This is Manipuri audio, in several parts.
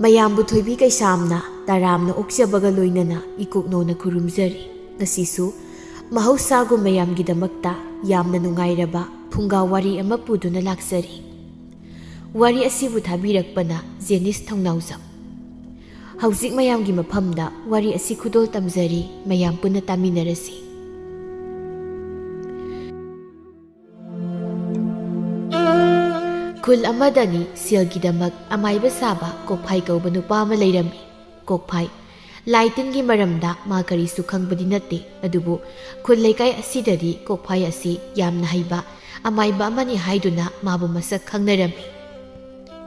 ꯃꯌꯥꯝꯕꯨ ꯊꯣꯏꯕꯤ ꯀꯩꯁꯥꯝꯅ ꯇꯔꯥꯝꯅ ꯑꯣꯛꯆꯕꯒ ꯂꯣꯏꯅꯅ ꯏꯀꯣꯛꯅꯣꯅ ꯈꯨꯔꯨꯝꯖꯔꯤ꯫ ꯉꯁꯤꯁꯨ ꯃꯍꯧꯁꯥꯒꯨꯝ ꯃꯌꯥꯝꯒꯤꯗꯃꯛꯇ ꯌꯥꯝꯅ ꯅꯨꯡꯉꯥꯏꯔꯕ ꯐꯨꯡꯒꯥ ꯋꯥꯔꯤ ꯑꯃ ꯄꯨꯗꯨꯅ ꯂꯥꯛꯆꯔꯤ꯫ ꯋꯥꯔꯤ ꯑꯁꯤꯕꯨ ꯊꯥꯕꯤꯔꯛꯄꯅ ꯖꯦꯅꯤꯁ ꯊꯧꯅꯥꯎꯖꯝ꯫ ꯍꯧꯖꯤꯛ ꯃꯌꯥꯝꯒꯤ ꯃꯐꯝꯗ ꯋꯥꯔꯤ ꯑꯁꯤ ꯈꯨꯗꯣꯜ ꯇꯝꯖꯔꯤ, ꯃꯌꯥꯝ ꯄꯨꯟꯅ ꯇꯥꯃꯤꯟꯅꯔꯁꯤ꯫ ꯈꯨꯜ ꯑꯃꯗꯅꯤ ꯁꯦꯜꯒꯤꯗꯃꯛ ꯑꯃꯥꯏꯕ ꯁꯥꯕ ꯀꯣꯛꯐꯥꯏ ꯀꯧꯕ ꯅꯨꯄꯥ ꯑꯃ ꯂꯩꯔꯝꯃꯤ꯫ ꯀꯣꯛꯐꯥꯏ ꯂꯥꯏ ꯇꯤꯟꯒꯤ ꯃꯔꯝꯗ ꯃꯥ ꯀꯔꯤꯁꯨ ꯈꯪꯕꯗꯤ ꯅꯠꯇꯦ, ꯑꯗꯨꯕꯨ ꯈꯨꯜ ꯂꯩꯀꯥꯏ ꯑꯁꯤꯗꯗꯤ ꯀꯣꯛꯐꯥꯏ ꯑꯁꯤ ꯌꯥꯝꯅ ꯍꯩꯕ ꯑꯃꯥꯏꯕ ꯑꯃꯅꯤ ꯍꯥꯏꯗꯨꯅ ꯃꯥꯕꯨ ꯃꯁꯛ ꯈꯪꯅꯔꯝꯃꯤ꯫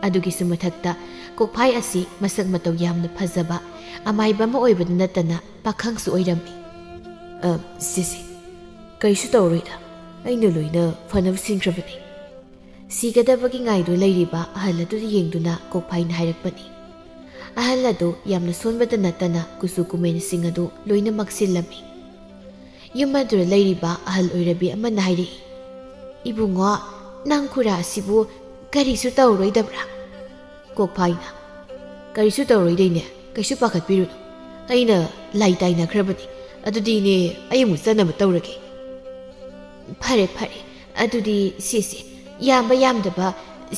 ꯑꯗꯨꯒꯤꯁꯨ ꯃꯊꯛꯇ ꯀꯣꯛꯐꯥꯏ ꯑꯁꯤ ꯃꯁꯛ ꯃꯇꯧ ꯌꯥꯝꯅ ꯐꯖꯕ ꯑꯃꯥꯏꯕ ꯑꯃ ꯑꯣꯏꯕꯗ ꯅꯠꯇꯅ ꯄꯥꯈꯪꯁꯨ ꯑꯣꯏꯔꯝꯃꯤ꯫ ꯁꯤꯁꯤ ꯀꯔꯤꯁꯨ ꯇꯧꯔꯣꯏꯗ, ꯑꯩꯅ ꯂꯣꯏꯅ ꯐꯅꯕ ꯁꯤꯟꯈ꯭ꯔꯕꯅꯤ꯫ ꯁꯤꯒꯗꯕꯒꯤ ꯉꯥꯏꯗꯨ ꯂꯩꯔꯤꯕ ꯑꯍꯜ ꯑꯗꯨꯗ ꯌꯦꯡꯗꯨꯅ ꯀꯣꯛꯐꯥꯏꯅ ꯍꯥꯏꯔꯛꯄꯅꯤ꯫ ꯑꯍꯜ ꯑꯗꯨ ꯌꯥꯝꯅ ꯁꯣꯟꯕꯇ ꯅꯠꯇꯅ ꯀꯨꯆꯨ ꯀꯨꯃꯦꯟꯁꯤꯡ ꯑꯗꯨ ꯂꯣꯏꯅ ꯃꯛꯁꯤꯜꯂꯝꯃꯤ꯫ ꯌꯨꯝ ꯑꯗꯨꯗ ꯂꯩꯔꯤꯕ ꯑꯍꯜ ꯑꯣꯏꯔꯕꯤ ꯑꯃꯅ ꯍꯥꯏꯔꯛꯏ, "ꯏꯕꯨꯡꯉꯣ, ꯅꯪ ꯈꯨꯔꯥ ꯑꯁꯤꯕꯨ ꯀꯔꯤꯁꯨ ꯇꯧꯔꯣꯏꯗꯕ꯭ꯔꯥ?" ꯀꯣꯛꯐꯥꯏꯅ, "ꯀꯔꯤꯁꯨ ꯇꯧꯔꯣꯏꯗꯩꯅꯦ, ꯀꯩꯁꯨ ꯄꯥꯈꯠꯄꯤꯔꯨꯅꯨ, ꯑꯩꯅ ꯂꯥꯏ ꯇꯥꯏꯅꯈ꯭ꯔꯕꯅꯤ, ꯑꯗꯨꯗꯤ ꯏꯅꯦ ꯑꯩ ꯑꯃꯨꯛ ꯆꯠꯅꯕ ꯇꯧꯔꯒꯦ." "ꯐꯔꯦ ꯐꯔꯦ, ꯑꯗꯨꯗꯤ ꯁꯤꯁꯦ ꯌꯥꯝꯕ ꯌꯥꯝꯗꯕ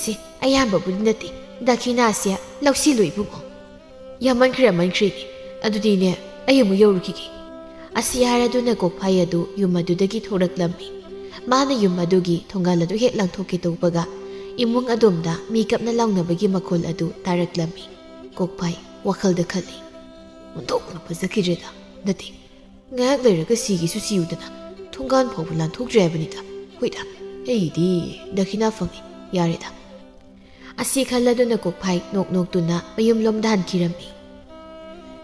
ꯁꯤ ꯑꯌꯥꯝꯕꯕꯨꯗꯤ ꯅꯠꯇꯦ, ꯗꯈꯤꯅꯥꯁꯦ ꯂꯧꯁꯤꯜꯂꯨ ꯏꯕꯨꯡꯉꯣ." "ꯌꯥꯝꯃꯟꯈ꯭ꯔꯦꯅꯦ, ꯑꯗꯨꯗꯤꯅꯦ ꯑꯩ ꯑꯃꯨꯛ ꯌꯧꯔꯨꯈꯤꯒꯦ." ꯑꯁꯤ ꯍꯥꯏꯔꯗꯨꯅ ꯀꯣꯛꯐꯥꯏ ꯑꯗꯨ ꯌꯨꯝ ꯑꯗꯨꯗꯒꯤ ꯊꯣꯔꯛꯂꯝꯃꯤ꯫ ꯃꯥꯅ ꯌꯨꯝ ꯑꯗꯨꯒꯤ ꯊꯣꯡꯒꯥꯜ ꯑꯗꯨ ꯍꯦꯛ ꯂꯥꯟꯊꯣꯛꯀꯦ ꯇꯧꯕꯒ ꯏꯃꯨꯡ ꯑꯗꯣꯝꯗ ꯃꯤ ꯀꯞꯅ ꯂꯥꯎꯅꯕꯒꯤ ꯃꯈꯣꯜ ꯑꯗꯨ ꯇꯥꯔꯛꯂꯝꯃꯤ꯫ ꯀꯣꯛꯐꯥꯏ ꯋꯥꯈꯜꯗ ꯈꯜꯂꯤ, "ꯑꯣꯟꯊꯣꯛꯅ ꯐꯖꯈꯤꯗ꯭ꯔꯦꯗ, ꯅꯠꯇꯦ ꯉꯥꯏꯍꯥꯛ ꯂꯩꯔꯒ ꯁꯤꯒꯤꯁꯨ ꯁꯤꯌꯨꯗꯅ ꯊꯣꯡꯒꯥꯟ ꯐꯥꯎꯕ ꯂꯥꯟꯊꯣꯛꯇ꯭ꯔꯦ ꯍꯥꯏꯕꯅꯤꯗ꯫ ꯍꯣꯏꯗ, ꯑꯩꯒꯤꯗꯤ ꯗꯈꯤꯅꯥ ꯐꯪꯉꯤ, ꯌꯥꯔꯦꯗ." ꯑꯁꯤ ꯈꯜꯂꯗꯨꯅ ꯀꯣꯛꯐꯥꯏ ꯅꯣꯛ ꯅꯣꯛꯇꯨꯅ ꯃꯌꯨꯝꯂꯣꯝꯗ ꯍꯟꯈꯤꯔꯝꯃꯤ꯫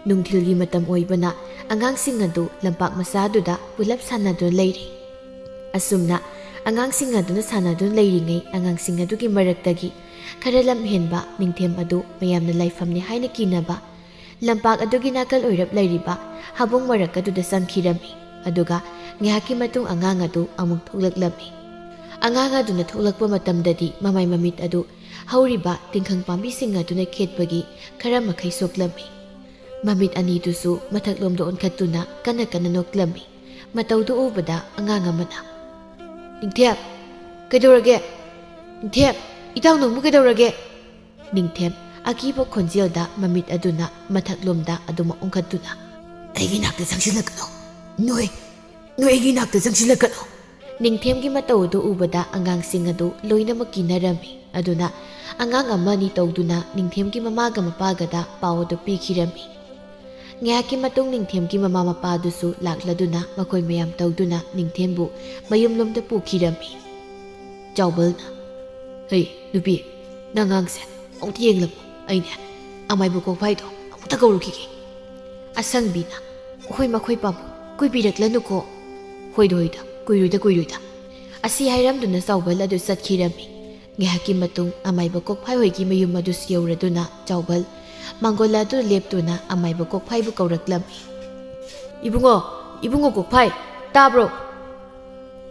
ꯅꯨꯡꯊꯤꯜꯒꯤ ꯃꯇꯝ ꯑꯣꯏꯕꯅ ꯑꯉꯥꯡꯁꯤꯡ ꯑꯗꯨ ꯂꯝꯄꯥꯛ ꯃꯆꯥꯗꯨꯗ ꯄꯨꯂꯞ ꯁꯥꯟꯅꯗꯨꯅ ꯂꯩꯔꯤ꯫ ꯑꯁꯨꯝꯅ ꯑꯉꯥꯡꯁꯤꯡ ꯑꯗꯨꯅ ꯁꯥꯟꯅꯗꯨꯅ ꯂꯩꯔꯤꯉꯩ ꯑꯉꯥꯡꯁꯤꯡ ꯑꯗꯨꯒꯤ ꯃꯔꯛꯇꯒꯤ ꯈꯔ ꯂꯝꯍꯦꯟꯕ ꯅꯤꯡꯊꯦꯝ ꯑꯗꯨ ꯃꯌꯥꯝꯅ ꯂꯥꯏꯐꯝꯅꯤ ꯍꯥꯏꯅ ꯀꯤꯅꯕ ꯂꯝꯄꯥꯛ ꯑꯗꯨꯒꯤ ꯅꯥꯀꯜ ꯑꯣꯏꯔꯞ ꯂꯩꯔꯤꯕ ꯍꯥꯕꯨꯡ ꯃꯔꯛ ꯑꯗꯨꯗ ꯆꯪꯈꯤꯔꯝꯃꯤ꯫ ꯑꯗꯨꯒ ꯉꯥꯏꯍꯥꯛꯀꯤ ꯃꯇꯨꯡ ꯑꯉꯥꯡ ꯑꯗꯨ ꯑꯃꯨꯛ ꯊꯣꯛꯂꯛꯂꯝꯃꯤ꯫ ꯑꯉꯥꯡ ꯑꯗꯨꯅ ꯊꯣꯛꯂꯛꯄ ꯃꯇꯝꯗꯗꯤ ꯃꯃꯥꯏ ꯃꯃꯤꯠ ꯑꯗꯨ ꯍꯧꯔꯤꯕ ꯇꯤꯡꯈꯪ ꯄꯥꯝꯕꯤꯁꯤꯡ ꯑꯗꯨꯅ ꯈꯦꯠꯄꯒꯤ ꯈꯔ ꯃꯈꯩ ꯁꯣꯛꯂꯝꯃꯤ꯫ ꯃꯃꯤꯠ ꯑꯅꯤꯗꯨꯁꯨ ꯃꯊꯛꯂꯣꯝꯗ ꯑꯣꯟꯈꯠꯇꯨꯅ ꯀꯟꯅ ꯀꯟꯅ ꯅꯣꯛꯂꯝꯃꯤ꯫ ꯃꯇꯧꯗꯨ ꯎꯕꯗ ꯑꯉꯥꯡ ꯑꯃꯅ, "ꯅꯤꯡꯊꯦꯝ, ꯀꯩꯗꯧꯔꯒꯦ? ꯅꯤꯡꯊꯦꯝ, ꯏꯇꯥꯎ ꯅꯪꯕꯨ ꯀꯩꯗꯧꯔꯒꯦ?" ꯅꯤꯡꯊꯦꯝ ꯑꯀꯤꯕ ꯈꯣꯟꯖꯦꯜꯗ ꯃꯃꯤꯠ ꯑꯗꯨꯅ ꯃꯊꯛꯂꯣꯝꯗ ꯑꯗꯨꯃꯛ ꯑꯣꯟꯈꯠꯇꯨꯅ, "ꯑꯩꯒꯤ ꯅꯥꯛꯇ ꯆꯪꯁꯤꯜꯂꯛꯀꯅꯨ, ꯅꯣꯏ ꯑꯩꯒꯤ ꯅꯥꯛꯇ ꯆꯪꯁꯤꯜꯂꯛꯀꯅꯨ." ꯅꯤꯡꯊꯦꯝꯒꯤ ꯃꯇꯧ ꯑꯗꯨ ꯎꯕꯗ ꯑꯉꯥꯡꯁꯤꯡ ꯑꯗꯨ ꯂꯣꯏꯅꯃꯛ ꯀꯤꯅꯔꯝꯃꯤ꯫ ꯑꯗꯨꯅ ꯑꯉꯥꯡ ꯑꯃꯅꯤ ꯇꯧꯗꯨꯅ ꯅꯤꯡꯊꯦꯝꯒꯤ ꯃꯃꯥꯒ ꯃꯄꯥꯒꯗ ꯄꯥꯎ ꯑꯗꯨ ꯄꯤꯈꯤꯔꯝꯃꯤ꯫ ꯉꯥꯏꯍꯥꯛꯀꯤ ꯃꯇꯨꯡ ꯅꯤꯡꯊꯦꯝꯒꯤ ꯃꯃꯥ ꯃꯄꯥꯗꯨꯁꯨ ꯂꯥꯛꯂꯗꯨꯅ ꯃꯈꯣꯏ ꯃꯌꯥꯝ ꯇꯧꯗꯨꯅ ꯅꯤꯡꯊꯦꯝꯕꯨ ꯃꯌꯨꯝꯂꯣꯝꯗ ꯄꯨꯈꯤꯔꯝꯃꯤ꯫ ꯆꯥꯎꯕꯜꯅ, "ꯍꯩ ꯅꯨꯄꯤ, ꯅꯪ ꯑꯉꯥꯡꯁꯦ ꯑꯃꯨꯛꯇ ꯌꯦꯡꯂꯝꯃꯨ, ꯑꯩꯅꯦ ꯑꯃꯥꯏꯕ ꯀꯣꯛꯐꯥꯏꯗꯣ ꯑꯃꯨꯛꯇ ꯀꯧꯔꯨꯈꯤꯒꯦ." ꯑꯁꯪꯕꯤꯅ, "ꯍꯣꯏ ꯃꯈꯣꯏ ꯄꯥꯕꯨꯡ, ꯀꯨꯏꯕꯤꯔꯛꯂꯅꯨꯀꯣ." "ꯍꯣꯏꯗ, ꯀꯨꯏꯔꯣꯏꯗ." ꯑꯁꯤ ꯍꯥꯏꯔꯝꯗꯨꯅ ꯆꯥꯎꯕꯜ ꯑꯗꯨ ꯆꯠꯈꯤꯔꯝꯃꯤ꯫ ꯉꯥꯏꯍꯥꯛꯀꯤ ꯃꯇꯨꯡ ꯑꯃꯥꯏꯕ ꯀꯣꯛꯐꯥꯏ ꯍꯣꯏꯒꯤ ꯃꯌꯨꯝ ꯑꯗꯨꯁꯨ ꯌꯧꯔꯗꯨꯅ ꯆꯥꯎꯕꯜ ꯃꯥꯡꯒꯣꯜ ꯑꯗꯨ ꯂꯦꯞꯇꯨꯅ ꯑꯃꯥꯏꯕ ꯀꯣꯛꯐꯥꯏꯕꯨ ꯀꯧꯔꯛꯂꯝꯃꯤ꯫ "ꯏꯕꯨꯡꯉꯣ ꯀꯣꯛꯐꯥꯏ, ꯇꯥꯕ꯭ꯔꯣ?"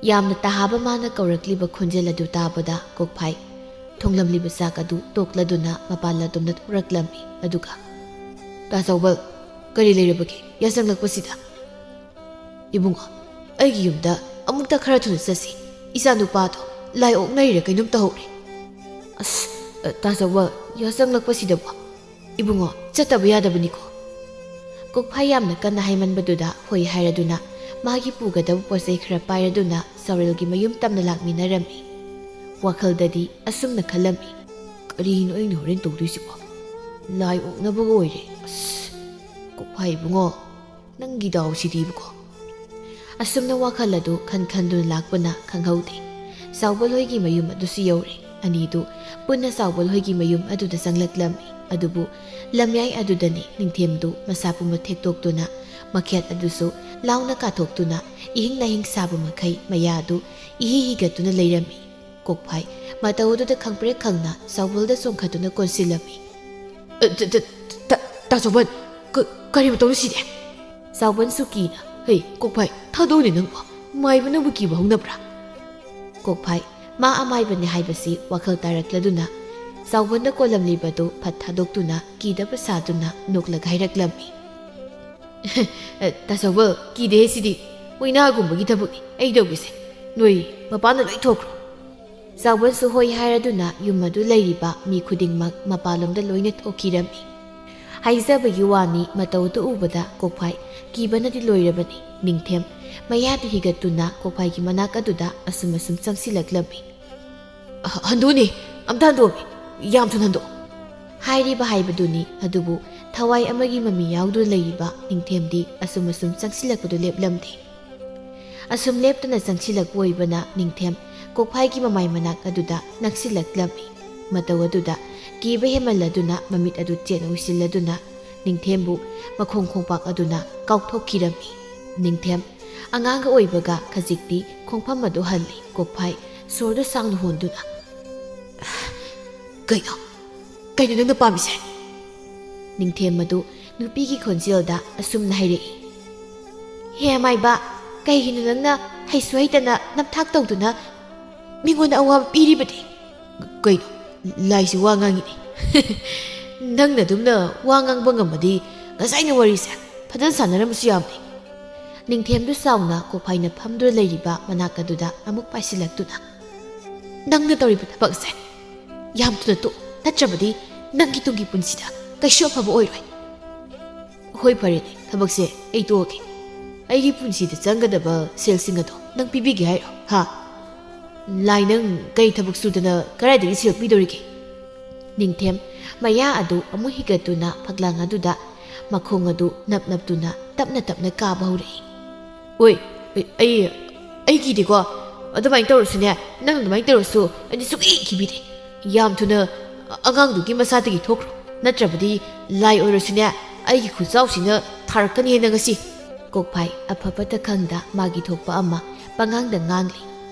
ꯌꯥꯝꯅ ꯇꯥꯍꯥꯕ ꯃꯥꯅ ꯀꯧꯔꯛꯂꯤꯕ ꯈꯣꯟꯖꯦꯜ ꯑꯗꯨ ꯇꯥꯕꯗ ꯀꯣꯛꯐꯥꯏ ꯊꯣꯡꯂꯝꯂꯤꯕ ꯆꯥꯛ ꯑꯗꯨ ꯇꯣꯛꯂꯗꯨꯅ ꯃꯄꯥꯟ ꯑꯗꯣꯝꯗ ꯊꯣꯔꯛꯂꯝꯃꯤ꯫ ꯑꯗꯨꯒ, "ꯇꯥ ꯆꯥꯎꯕꯜ, ꯀꯔꯤ ꯂꯩꯔꯕꯒꯦ ꯌꯥꯆꯪꯂꯛꯄꯁꯤꯗ?" "ꯏꯕꯨꯡꯉꯣ, ꯑꯩꯒꯤ ꯌꯨꯝꯗ ꯑꯃꯨꯛꯇ ꯈꯔ ꯊꯨꯅ ꯆꯠꯁꯤ, ꯏꯆꯥ ꯅꯨꯄꯥꯗꯣ ꯂꯥꯏ ꯑꯣꯛꯅꯔꯤꯔ ꯀꯩꯅꯣꯝ ꯇꯧꯍꯧꯔꯦ." "ꯇꯥ ꯆꯥꯎꯕꯜ, ꯌꯥꯆꯪꯂꯛꯄꯁꯤꯗꯕꯨ ꯏꯕꯨꯡꯉꯣ ꯆꯠꯇꯕ ꯌꯥꯗꯕꯅꯤꯀꯣ." ꯀꯣꯛꯐꯥꯏ ꯌꯥꯝꯅ ꯀꯟꯅ ꯍꯥꯏꯃꯟꯕꯗꯨꯗ ꯍꯣꯏ ꯍꯥꯏꯔꯗꯨꯅ ꯃꯥꯒꯤ ꯄꯨꯒꯗꯕ ꯄꯣꯠꯆꯩ ꯈꯔ ꯄꯥꯏꯔꯗꯨꯅ ꯆꯥꯎꯔꯦꯜꯒꯤ ꯃꯌꯨꯝ ꯇꯝꯅ ꯂꯥꯛꯃꯤꯟꯅꯔꯝꯃꯤ꯫ ꯋꯥꯈꯜꯗꯗꯤ ꯑꯁꯨꯝꯅ ꯈꯜꯂꯝꯃꯤ, "ꯀꯔꯤꯅꯣ ꯑꯩꯅ ꯍꯣꯔꯦꯟ ꯇꯧꯗꯣꯏꯁꯤꯕꯣ? ꯂꯥꯏ ꯑꯣꯛꯅꯕꯒ ꯑꯣꯏꯔꯦ. ꯀꯣꯛꯐꯥꯏ ꯏꯕꯨꯡꯉꯣ, ꯅꯪꯒꯤ ꯗꯥꯎꯁꯤꯗꯤꯕꯀꯣ." ꯑꯁꯨꯝꯅ ꯋꯥꯈꯜ ꯑꯗꯨ ꯈꯟꯗꯨꯅ ꯂꯥꯛꯄꯅ ꯈꯪꯍꯧꯗꯦ ꯆꯥꯎꯕꯜ ꯍꯣꯏꯒꯤ ꯃꯌꯨꯝ ꯑꯗꯨꯁꯨ ꯌꯧꯔꯦ꯫ ꯑꯅꯤꯗꯨ ꯄꯨꯟꯅ ꯆꯥꯎꯕꯜ ꯍꯣꯏꯒꯤ ꯃꯌꯨꯝ ꯑꯗꯨꯗ ꯆꯪꯂꯛꯂꯝꯃꯤ꯫ ꯑꯗꯨꯕꯨ ꯂꯝꯌꯥꯏ ꯑꯗꯨꯗꯅꯤ ꯅꯤꯡꯊꯦꯝꯗꯨ ꯃꯁꯥ ꯄꯨꯝꯕ ꯊꯦꯛꯇꯣꯛꯇꯨꯅ ꯃꯈꯦꯠ ꯑꯗꯨꯁꯨ ꯂꯥꯎꯅ ꯀꯥꯊꯣꯛꯇꯨꯅ ꯏꯍꯤꯡ ꯅꯥꯍꯤꯡ ꯁꯥꯕ ꯃꯈꯩ ꯃꯌꯥ ꯑꯗꯨ ꯏꯍꯤ ꯍꯤꯒꯠꯇꯨꯅ ꯂꯩꯔꯝꯃꯤ꯫ ꯀꯣꯛꯐꯥꯏ ꯃꯇꯧ ꯑꯗꯨꯗ ꯈꯪꯄ꯭ꯔꯦꯛ ꯈꯪꯅ ꯆꯥꯎꯕꯜꯗ ꯆꯣꯡꯈꯠꯇꯨꯅ ꯀꯣꯟꯁꯤꯜꯂꯝꯃꯤ꯫ "ꯇꯥ ꯆꯥꯎꯕꯜ, ꯀꯔꯤ ꯃꯇꯧꯅꯣ ꯁꯤꯗꯤ?" ꯆꯥꯎꯕꯜꯁꯨ ꯀꯤꯅ, "ꯍꯩ ꯀꯣꯛꯐꯥꯏ, ꯊꯥꯗꯧꯅꯦ ꯅꯪꯕꯨ, ꯃꯥꯏꯕ ꯅꯪꯕꯨ ꯀꯤꯕ ꯍꯧꯅꯕ꯭ꯔꯥ?" ꯀꯣꯛꯐꯥꯏ ꯃꯥ ꯑꯃꯥꯏꯕꯅꯤ ꯍꯥꯏꯕꯁꯤ ꯋꯥꯈꯜ ꯇꯥꯔꯛꯂꯗꯨꯅ, ꯆꯥꯎꯕꯅ ꯀꯣꯜꯂꯝꯂꯤꯕꯗꯨ ꯐꯠ ꯊꯥꯗꯣꯛꯇꯨꯅ ꯀꯤꯗꯕ ꯁꯥꯗꯨꯅ ꯅꯣꯛꯂꯒ ꯍꯥꯏꯔꯛꯂꯝꯃꯤ꯫ ꯇꯥꯆꯧꯕ ꯀꯤꯗꯦ ꯁꯤꯗꯤ ꯃꯣꯏꯅꯥꯒꯨꯝꯕꯒꯤ ꯊꯕꯛꯅꯤ ꯑꯩ ꯇꯧꯒꯦꯁꯦ ꯅꯣꯏ ꯃꯄꯥꯟꯗ ꯂꯣꯏ ꯊꯣꯛꯈ꯭ꯔꯣ꯫ ꯆꯥꯎꯕꯟꯁꯨ ꯍꯣꯏ ꯍꯥꯏꯔꯗꯨꯅ ꯌꯨꯝ ꯑꯗꯨ ꯂꯩꯔꯤꯕ ꯃꯤ ꯈꯨꯗꯤꯡꯃꯛ ꯃꯄꯥꯟꯂꯣꯝꯗ ꯂꯣꯏꯅ ꯊꯣꯛꯈꯤꯔꯝꯃꯤ꯫ ꯍꯥꯏꯖꯕꯒꯤ ꯋꯥꯅꯤ ꯃꯇꯧꯗꯨ ꯎꯕꯗ ꯀꯣꯛꯐꯥꯏ ꯀꯤꯕꯅꯗꯤ ꯂꯣꯏꯔꯕꯅꯤ꯫ ꯅꯤꯡꯊꯦꯝ ꯃꯌꯥꯗꯨ ꯍꯤꯒꯠꯇꯨꯅ ꯀꯣꯛꯐꯥꯏꯒꯤ ꯃꯅꯥꯛ ꯑꯗꯨꯗ ꯑꯁꯨꯝ ꯆꯪꯁꯤꯜꯂꯛꯂꯝꯃꯤ꯫ ꯍꯟꯗꯣꯛꯅꯦ ꯑꯝꯇ ꯍꯟꯗꯣꯛꯑꯝꯃꯤ ꯌꯥꯝ ꯊꯨꯅ ꯍꯟꯗꯣꯛ ꯍꯥꯏꯔꯤꯕ ꯍꯥꯏꯕꯗꯨꯅꯤ ꯑꯗꯨꯕꯨ ꯊꯋꯥꯏ ꯑꯃꯒꯤ ꯃꯃꯤ ꯌꯥꯎꯗꯨꯅ ꯂꯩꯔꯤꯕ ꯅꯤꯡꯊꯦꯝꯗꯤ ꯑꯁꯨꯝ ꯆꯪꯁꯤꯜꯂꯛꯄꯗꯨ ꯂꯦꯞꯂꯝꯗꯦ꯫ ꯑꯁꯨꯝ ꯂꯦꯞꯇꯨꯅ ꯆꯪꯁꯤꯜꯂꯛꯄ ꯑꯣꯏꯕꯅ ꯅꯤꯡꯊꯦꯝ ꯀꯣꯛꯐꯥꯏꯒꯤ ꯃꯃꯥꯏ ꯃꯅꯥꯛ ꯑꯗꯨꯗ ꯅꯛꯁꯤꯜꯂꯛꯂꯝꯃꯤ꯫ ꯃꯇꯧ ꯑꯗꯨꯗ ꯀꯤꯕ ꯍꯦꯃꯜꯂꯗꯨꯅ ꯃꯃꯤꯠ ꯑꯗꯨ ꯆꯦꯠꯅ ꯎꯏꯁꯤꯜꯂꯗꯨꯅ ꯅꯤꯡꯊꯦꯝꯕꯨ ꯃꯈꯣꯡ ꯈꯣꯡꯄꯥꯛ ꯑꯗꯨꯅ ꯀꯥꯎꯊꯣꯛꯈꯤꯔꯝꯃꯤ꯫ ꯅꯤꯡꯊꯦꯝ ꯑꯉꯥꯡꯒ ꯑꯣꯏꯕꯒ ꯈꯖꯤꯛꯇꯤ ꯈꯣꯡꯐꯝ ꯑꯗꯨ ꯍꯜꯂꯤ꯫ ꯀꯣꯛꯐꯥꯏ ꯁꯣꯔꯗꯨ ꯁꯥꯡꯅ ꯍꯣꯟꯗꯨꯅ ꯀꯩꯅꯣ ꯅꯪꯅ ꯄꯥꯝꯃꯤꯁꯦ? ꯅꯤꯡꯊꯦꯝ ꯑꯗꯨ ꯅꯨꯄꯤꯒꯤ ꯈꯣꯟꯖꯦꯜꯗ ꯑꯁꯨꯝꯅ ꯍꯥꯏꯔꯛꯏ꯫ ꯍꯦ ꯑꯃꯥꯏꯕ ꯀꯩꯒꯤꯅꯣ ꯅꯪꯅ ꯍꯩꯁꯨ ꯍꯩꯇꯅ ꯅꯝꯊꯥꯛ ꯇꯧꯗꯨꯅ ꯃꯤꯉꯣꯟꯗ ꯑꯋꯥꯕ ꯄꯤꯔꯤꯕꯗꯤ? ꯀꯩꯅꯣ ꯂꯥꯏꯁꯤ ꯋꯥ ꯉꯥꯡꯉꯤꯅꯦ ꯅꯪꯅ ꯑꯗꯨꯝꯅ ꯋꯥ ꯉꯥꯡꯕ ꯉꯝꯃꯗꯤ ꯉꯁꯥꯏꯅ ꯋꯥꯔꯤꯁꯦ ꯐꯖꯅ ꯁꯥꯟꯅꯔꯝꯕꯁꯨ ꯌꯥꯕꯅꯤ꯫ ꯅꯤꯡꯊꯦꯝꯗꯨ ꯆꯥꯎꯅ ꯀꯣꯛꯐꯥꯏꯅ ꯐꯝꯗꯨꯅ ꯂꯩꯔꯤꯕ ꯃꯅꯥꯛ ꯑꯗꯨꯗ ꯑꯃꯨꯛ ꯄꯥꯏꯁꯤꯜꯂꯛꯇꯨꯅ ꯅꯪꯅ ꯇꯧꯔꯤꯕ ꯊꯕꯛꯁꯦ ꯌꯥꯝ ꯊꯨꯅ ꯇꯣꯛ ꯅꯠꯇ꯭ꯔꯕꯗꯤ ꯅꯪꯒꯤ ꯇꯨꯡꯒꯤ ꯄꯨꯟꯁꯤꯗ ꯀꯩꯁꯨ ꯑꯐꯕ ꯑꯣꯏꯔꯣꯏ꯫ ꯍꯣꯏ ꯐꯔꯦꯅꯦ ꯊꯕꯛꯁꯦ ꯑꯩ ꯇꯣꯛꯑꯒꯦ꯫ ꯑꯩꯒꯤ ꯄꯨꯟꯁꯤꯗ ꯆꯪꯒꯗꯕ ꯁꯦꯜꯁꯤꯡ ꯑꯗꯣ ꯅꯪ ꯄꯤꯕꯤꯒꯦ ꯍꯥꯏꯔꯣ? ꯍꯥ ꯂꯥꯏ ꯅꯪ ꯀꯩ ꯊꯕꯛ ꯁꯨꯗꯅ ꯀꯗꯥꯏꯗꯒꯤ ꯁꯦꯜ ꯄꯤꯗꯧꯔꯤꯒꯦ? ꯅꯤꯡꯊꯦꯝ ꯃꯌꯥ ꯑꯗꯨ ꯑꯃꯨꯛ ꯍꯤꯒꯠꯇꯨꯅ ꯐꯛꯂꯥꯡ ꯑꯗꯨꯗ ꯃꯈꯣꯡ ꯑꯗꯨ ꯅꯞꯅꯞꯇꯨꯅ ꯇꯞꯅ ꯇꯞꯅ ꯀꯥꯕ ꯍꯧꯔꯛꯏ꯫ ꯑꯣꯏ ꯑꯩ ꯀꯤꯗꯦꯀꯣ ꯑꯗꯨꯃꯥꯏꯅ ꯇꯧꯔꯁꯨꯅꯦ ꯅꯪ ꯑꯗꯨꯃꯥꯏꯅ ꯇꯧꯔꯁꯨ ꯑꯩꯗꯤ ꯁꯨꯛꯀꯤ ꯀꯤꯕꯤꯗꯦ꯫ ꯌꯥꯝ ꯊꯨꯅ ꯑꯉꯥꯡꯗꯨꯒꯤ ꯃꯁꯥꯗꯒꯤ ꯊꯣꯛꯈ꯭ꯔꯣ ꯅꯠꯇ꯭ꯔꯕꯗꯤ ꯂꯥꯏ ꯑꯣꯏꯔꯁꯨꯅꯦ ꯑꯩꯒꯤ ꯈꯨꯆꯥꯎꯁꯤꯅ ꯊꯥꯔꯛꯀꯅꯤ ꯍꯦꯟꯅ ꯉꯁꯤ꯫ ꯀꯣꯛꯐꯥꯏ ꯑꯐꯕꯇ ꯈꯪꯗ ꯃꯥꯒꯤ ꯊꯣꯛꯄ ꯑꯃ ꯄꯉꯥꯡꯗ ꯉꯥꯡꯂꯤ꯫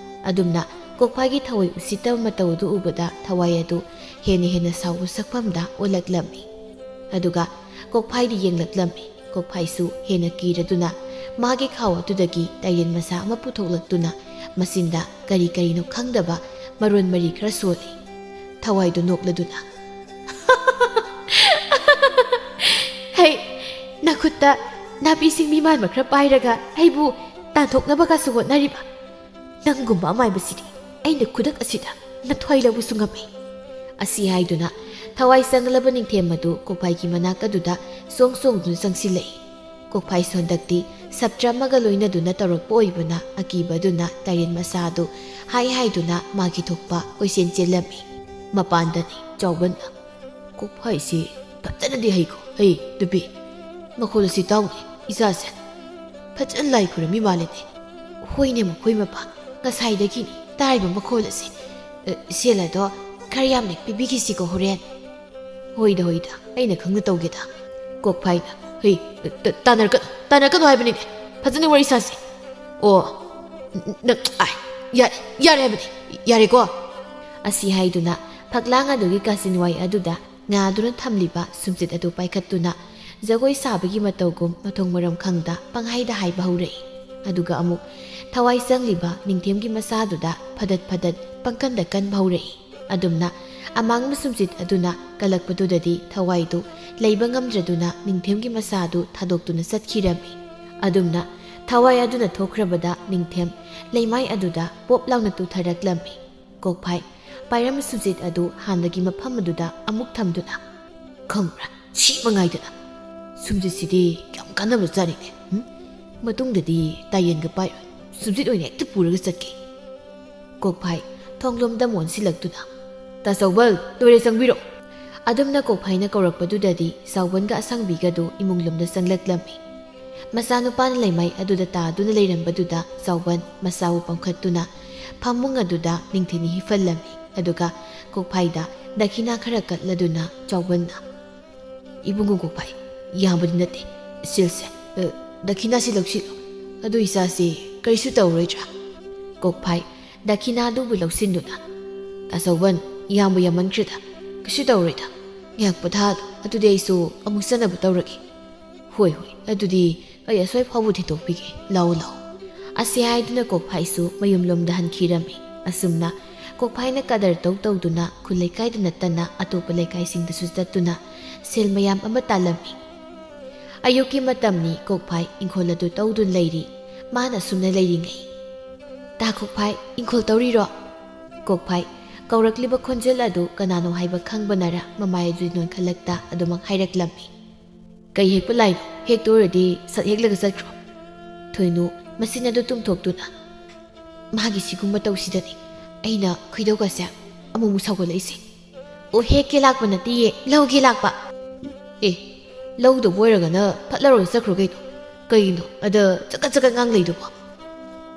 ꯑꯗꯨꯝꯅ ꯀꯣꯛꯐꯥꯏꯒꯤ ꯊꯋꯥꯏ ꯎꯁꯤꯠꯇꯕ ꯃꯇꯧ ꯑꯗꯨ ꯎꯕꯗ ꯊꯋꯥꯏ ꯑꯗꯨ ꯍꯦꯟꯅ ꯁꯥꯎꯕ ꯁꯛꯐꯝꯗ ꯑꯣꯜꯂꯛꯂꯝꯃꯤ꯫ ꯑꯗꯨꯒ ꯀꯣꯛꯐꯥꯏꯗ ꯌꯦꯡꯂꯛꯂꯝꯃꯤ꯫ ꯀꯣꯛꯐꯥꯏꯁꯨ ꯍꯦꯟꯅ ꯀꯤꯔꯗꯨꯅ ꯃꯥꯒꯤ ꯈꯥꯎ ꯑꯗꯨꯗꯒꯤ ꯇꯥꯏꯔꯦꯟ ꯃꯆꯥ ꯑꯃ ꯄꯨꯊꯣꯛꯂꯛꯇꯨꯅ ꯃꯆꯤꯟꯗ ꯀꯔꯤꯅꯣ ꯈꯪꯗꯕ ꯃꯔꯣꯟ ꯃꯔꯤ ꯈꯔ ꯁꯣꯜꯂꯤ꯫ ꯊꯋꯥꯏꯗꯨ ꯅꯣꯛꯂꯗꯨꯅ ꯍꯩ ꯅꯈꯨꯠꯇ ꯅꯥꯄꯤ ꯁꯤꯡꯕꯤ ꯃꯥꯟꯕ ꯈꯔ ꯄꯥꯏꯔꯒ ꯑꯩꯕꯨ ꯇꯥꯟꯊꯣꯛꯅꯕꯒꯁꯨ ꯍꯣꯠꯅꯔꯤꯕ ꯅꯪꯒꯨꯝꯕ ꯑꯃꯥꯏꯕꯁꯤꯗꯤ ꯑꯩꯅ ꯈꯨꯗꯛ ꯑꯁꯤꯗ ꯅꯊ꯭ꯋꯥꯏ ꯂꯧꯕꯁꯨ ꯉꯝꯃꯤ꯫ ꯑꯁꯤ ꯍꯥꯏꯗꯨꯅ ꯊꯋꯥꯏ ꯆꯪꯂꯕ ꯅꯤꯡꯊꯦꯝ ꯑꯗꯨ ꯀꯣꯛꯐꯥꯏꯒꯤ ꯃꯅꯥꯛ ꯑꯗꯨꯗ ꯆꯣꯡꯗꯨꯅ ꯆꯪꯁꯤꯜꯂꯛꯏ꯫ ꯀꯣꯛꯐꯥꯏꯁꯨ ꯍꯟꯗꯛꯇꯤ ꯁꯞꯇ꯭ꯔ ꯑꯃꯒ ꯂꯣꯏꯅꯗꯨꯅ ꯇꯧꯔꯛꯄ ꯑꯣꯏꯕꯅ ꯑꯀꯤꯕꯗꯨꯅ ꯇꯥꯏꯔꯦꯟ ꯃꯆꯥ ꯑꯗꯨ ꯍꯥꯏꯗꯨꯅ ꯃꯥꯒꯤ ꯊꯣꯛꯄ ꯀꯣꯏꯆꯦꯟ ꯆꯦꯜꯂꯝꯃꯤ꯫ ꯃꯄꯥꯟꯗꯅꯤ ꯆꯥꯎꯕꯟꯅ ꯀꯣꯛꯐꯥꯏꯁꯤ ꯐꯖꯅꯗꯤ ꯍꯩꯀꯣ ꯅꯨꯄꯤ ꯃꯈꯣꯜ ꯑꯁꯤ ꯇꯥꯎꯅꯦ ꯏꯆꯥꯁꯦ ꯐꯖꯅ ꯂꯥꯏ ꯈꯨꯔꯝꯃꯤ ꯃꯥꯜꯂꯤꯅꯦ꯫ ꯍꯣꯏꯅꯦ ꯃꯈꯣꯏ ꯃꯄꯥ ꯉꯁꯥꯏꯗꯒꯤꯅꯤ ꯇꯥꯔꯤꯕ ꯃꯈꯣꯜ ꯑꯁꯤ ꯁꯦꯜ ꯑꯗꯣ ꯈꯔ ꯌꯥꯝꯅ ꯄꯤꯕꯤꯈꯤꯁꯤꯀꯣ ꯍꯣꯔꯦꯟ꯫ ꯍꯣꯏꯗ ꯑꯩꯅ ꯈꯪꯅ ꯇꯧꯒꯦꯗ꯫ ꯀꯣꯛꯐꯥꯏꯅ ꯇꯥꯟꯅꯔꯀꯅꯣ ꯍꯥꯏꯕꯅꯤꯅꯦ ꯐꯖꯅ ꯋꯥꯔꯤ ꯁꯥꯁꯤ꯫ ꯑꯣ ꯅꯪ ꯌꯥꯔꯦ ꯍꯥꯏꯕꯅꯤ ꯌꯥꯔꯦꯀꯣ꯫ ꯑꯁꯤ ꯍꯥꯏꯗꯨꯅ ꯐꯛꯂꯥꯡ ꯑꯗꯨꯒꯤ ꯀꯥꯆꯤꯟꯋꯥꯏ ꯑꯗꯨꯗ ꯉꯥꯗꯨꯅ ꯊꯝꯂꯤꯕ ꯁꯨꯝꯆꯤꯠ ꯑꯗꯨ ꯄꯥꯏꯈꯠꯇꯨꯅ ꯖꯒꯣꯏ ꯁꯥꯕꯒꯤ ꯃꯇꯧꯒꯨꯝ ꯃꯊꯣꯡ ꯃꯔꯝ ꯈꯪꯗ ꯄꯪꯍꯥꯏꯗ ꯍꯥꯏꯕ ꯍꯧꯔꯛꯏ꯫ ꯑꯗꯨꯒ ꯑꯃꯨꯛ ꯊꯋꯥꯏ ꯆꯪꯂꯤꯕ ꯅꯤꯡꯊꯦꯝꯒꯤ ꯃꯆꯥꯗꯨꯗ ꯐꯗꯠ ꯄꯪꯀꯟꯗ ꯀꯟꯕ ꯍꯧꯔꯛꯏ꯫ ꯑꯗꯨꯝꯅ ꯑꯃꯥꯡꯕ ꯁꯨꯝꯆꯤꯠ ꯑꯗꯨꯅ ꯀꯜꯂꯛꯄꯗꯨꯗꯗꯤ ꯊꯋꯥꯏꯗꯨ ꯂꯩꯕ ꯉꯝꯗ꯭ꯔꯗꯨꯅ ꯅꯤꯡꯊꯦꯝꯒꯤ ꯃꯆꯥꯗꯨ ꯊꯥꯗꯣꯛꯇꯨꯅ ꯆꯠꯈꯤꯔꯝꯃꯤ꯫ ꯑꯗꯨꯝꯅ ꯊꯋꯥꯏ ꯑꯗꯨꯅ ꯊꯣꯛꯈ꯭ꯔꯕꯗ ꯅꯤꯡꯊꯦꯝ ꯂꯩꯃꯥꯏ ꯑꯗꯨꯗ ꯄꯣꯞ ꯂꯥꯎꯅ ꯇꯨꯊꯔꯛꯂꯝꯃꯤ꯫ ꯀꯣꯛꯐꯥꯏ ꯄꯥꯏꯔꯝꯕ ꯁꯨꯝꯆꯤꯠ ꯑꯗꯨ ꯍꯥꯟꯅꯒꯤ ꯃꯐꯝ ꯑꯗꯨꯗ ꯑꯃꯨꯛ ꯊꯝꯗꯨꯅ ꯈꯪꯕ꯭ꯔꯥ ꯁꯤ ꯃꯉꯥꯏꯗꯅ ꯁꯨꯝꯆꯤꯠꯁꯤꯗꯤ ꯌꯥꯝ ꯀꯥꯟꯅꯕ ꯖꯥꯠꯅꯤꯅꯦ ꯃꯇꯨꯡꯗꯗꯤ ꯇꯥꯏꯌꯦꯟꯒ ꯄꯥꯏꯔꯣꯏ ꯁꯨꯝꯆꯤꯠ ꯑꯣꯏꯅ ꯍꯦꯛꯇ ꯄꯨꯔꯒ ꯆꯠꯀꯦ꯫ ꯀꯣꯛꯐꯥꯏ ꯊꯣꯡꯂꯣꯝꯗ ꯃꯣꯟꯁꯤꯜꯂꯛꯇꯨꯅ ꯇꯥꯆꯧꯕꯜ ꯇꯣꯏꯂꯦꯠ ꯆꯪꯕꯤꯔꯣ꯫ ꯑꯗꯨꯝꯅ ꯀꯣꯛꯐꯥꯏꯅ ꯀꯧꯔꯛꯄꯗꯨꯗꯗꯤ ꯆꯥꯎꯕꯟꯒ ꯑꯁꯪꯕꯤꯒꯗꯨ ꯏꯃꯨꯡꯂꯣꯝꯗ ꯆꯪꯂꯛꯂꯝꯃꯤ꯫ ꯃꯆꯥꯅꯨꯄꯥꯅ ꯂꯩꯃꯥꯏ ꯑꯗꯨꯗ ꯇꯥꯗꯨꯅ ꯂꯩꯔꯝꯕꯗꯨꯗ ꯆꯥꯎꯕꯟ ꯃꯆꯥꯕꯨ ꯄꯝꯈꯠꯇꯨꯅ ꯐꯃꯨꯡ ꯑꯗꯨꯗ ꯅꯤꯡꯊꯤꯅ ꯍꯤꯞꯍꯜꯂꯝꯃꯤ꯫ ꯑꯗꯨꯒ ꯀꯣꯛꯐꯥꯏꯗ ꯗꯈꯤꯅꯥ ꯈꯔ ꯀꯠꯂꯗꯨꯅ ꯆꯥꯎꯕꯟꯅ ꯏꯕꯨꯡꯉꯣ ꯀꯣꯛꯐꯥꯏ ꯌꯥꯝꯕꯗꯤ ꯅꯠꯇꯦ ꯁꯤꯜꯁꯦ ꯗꯈꯤꯅꯥꯁꯤ ꯂꯧꯁꯤꯜꯂꯨ ꯑꯗꯨ ꯏꯆꯥꯁꯤ ꯀꯔꯤꯁꯨ ꯇꯧꯔꯣꯏꯗ꯭ꯔꯥ? ꯀꯣꯛꯐꯥꯏ ꯗꯈꯤꯅꯥꯗꯨꯕꯨ ꯂꯧꯁꯤꯟꯗꯨꯅ ꯇꯥꯆꯧꯕꯟ ꯌꯥꯝꯕ ꯌꯥꯝꯃꯟꯈ꯭ꯔꯦꯗ ꯀꯩꯁꯨ ꯇꯧꯔꯣꯏꯗ ꯉꯥꯏꯍꯥꯛ ꯄꯣꯊꯥꯗꯣ ꯑꯗꯨꯗꯤ ꯑꯩꯁꯨ ꯑꯃꯨꯛ ꯆꯠꯅꯕ ꯇꯧꯔꯒꯦ꯫ ꯍꯣꯏ ꯑꯗꯨꯗꯤ ꯑꯩ ꯑꯁꯣꯏ ꯐꯥꯎꯕ ꯊꯤꯟꯗꯣꯛꯄꯤꯒꯦ ꯂꯥꯛꯑꯣ꯫ ꯑꯁꯤ ꯍꯥꯏꯗꯨꯅ ꯀꯣꯛꯐꯥꯏꯁꯨ ꯃꯌꯨꯝꯂꯣꯝꯗ ꯍꯟꯈꯤꯔꯝꯃꯤ꯫ ꯑꯁꯨꯝꯅ ꯀꯣꯛꯐꯥꯏꯅ ꯀꯗꯔ ꯇꯧꯗꯨꯅ ꯈꯨꯜ ꯂꯩꯀꯥꯏꯗ ꯅꯠꯇꯅ ꯑꯇꯣꯞꯄ ꯂꯩꯀꯥꯏꯁꯤꯡꯗꯁꯨ ꯆꯠꯇꯨꯅ ꯁꯦꯜ ꯃꯌꯥꯝ ꯑꯃ ꯇꯥꯜꯂꯝꯃꯤ꯫ ꯑꯌꯨꯛꯀꯤ ꯃꯇꯝꯅꯤ ꯀꯣꯛꯐꯥꯏ ꯏꯪꯈꯣꯜ ꯑꯗꯨ ꯇꯧꯗꯨꯅ ꯂꯩꯔꯤ꯫ ꯃꯥꯅ ꯑꯁꯨꯝꯅ ꯂꯩꯔꯤꯉꯩ, "ꯇꯥ ꯀꯣꯛꯐꯥꯏ, ꯏꯪꯈꯣꯜ ꯇꯧꯔꯤꯔꯣ?" ꯀꯣꯛꯐꯥꯏ ꯀꯧꯔꯛꯂꯤꯕ ꯈꯣꯟꯖꯦꯜ ꯑꯗꯨ ꯀꯅꯥꯅꯣ ꯍꯥꯏꯕ ꯈꯪꯕꯅꯔ ꯃꯃꯥꯏ ꯑꯗꯨ ꯅꯣꯟꯈꯠꯂꯛꯇ ꯑꯗꯨꯃꯛ ꯍꯥꯏꯔꯛꯂꯝꯃꯤ꯫ "ꯀꯩ ꯍꯦꯛꯄ ꯂꯥꯏꯅꯣ? ꯍꯦꯛꯇꯣꯔꯗꯤ ꯁꯠ ꯍꯦꯛꯂꯒ ꯆꯠꯈ꯭ꯔꯣ." ꯊꯣꯏꯅꯨ ꯃꯆꯤꯟ ꯑꯗꯨ ꯇꯨꯝꯊꯣꯛꯇꯨꯅ, "ꯃꯥꯒꯤ ꯁꯤꯒꯨꯝꯕ ꯇꯧꯁꯤꯗꯅꯤ ꯑꯩꯅ ꯈꯣꯏꯗꯧꯒꯁꯦ ꯑꯃꯨꯛ ꯁꯥꯎꯒꯠꯂꯛꯏꯁꯦ꯫ ꯑꯣ, ꯍꯦꯛꯀꯦ ꯂꯥꯛꯄ ꯅꯠꯇꯤꯌꯦ, ꯂꯧꯒꯦ ꯂꯥꯛꯄ." "ꯑꯦ, ꯂꯧꯗꯕꯨ ꯑꯣꯏꯔꯒꯅ ꯐꯠꯂꯔꯣꯏ ꯆꯠꯈ꯭ꯔꯣ ꯀꯩꯅꯣ? ꯀꯩꯒꯤꯅꯣ ꯑꯗ ꯆꯀꯠ ꯆꯀꯠ ꯉꯥꯡ ꯂꯩꯗꯨꯕꯣ?"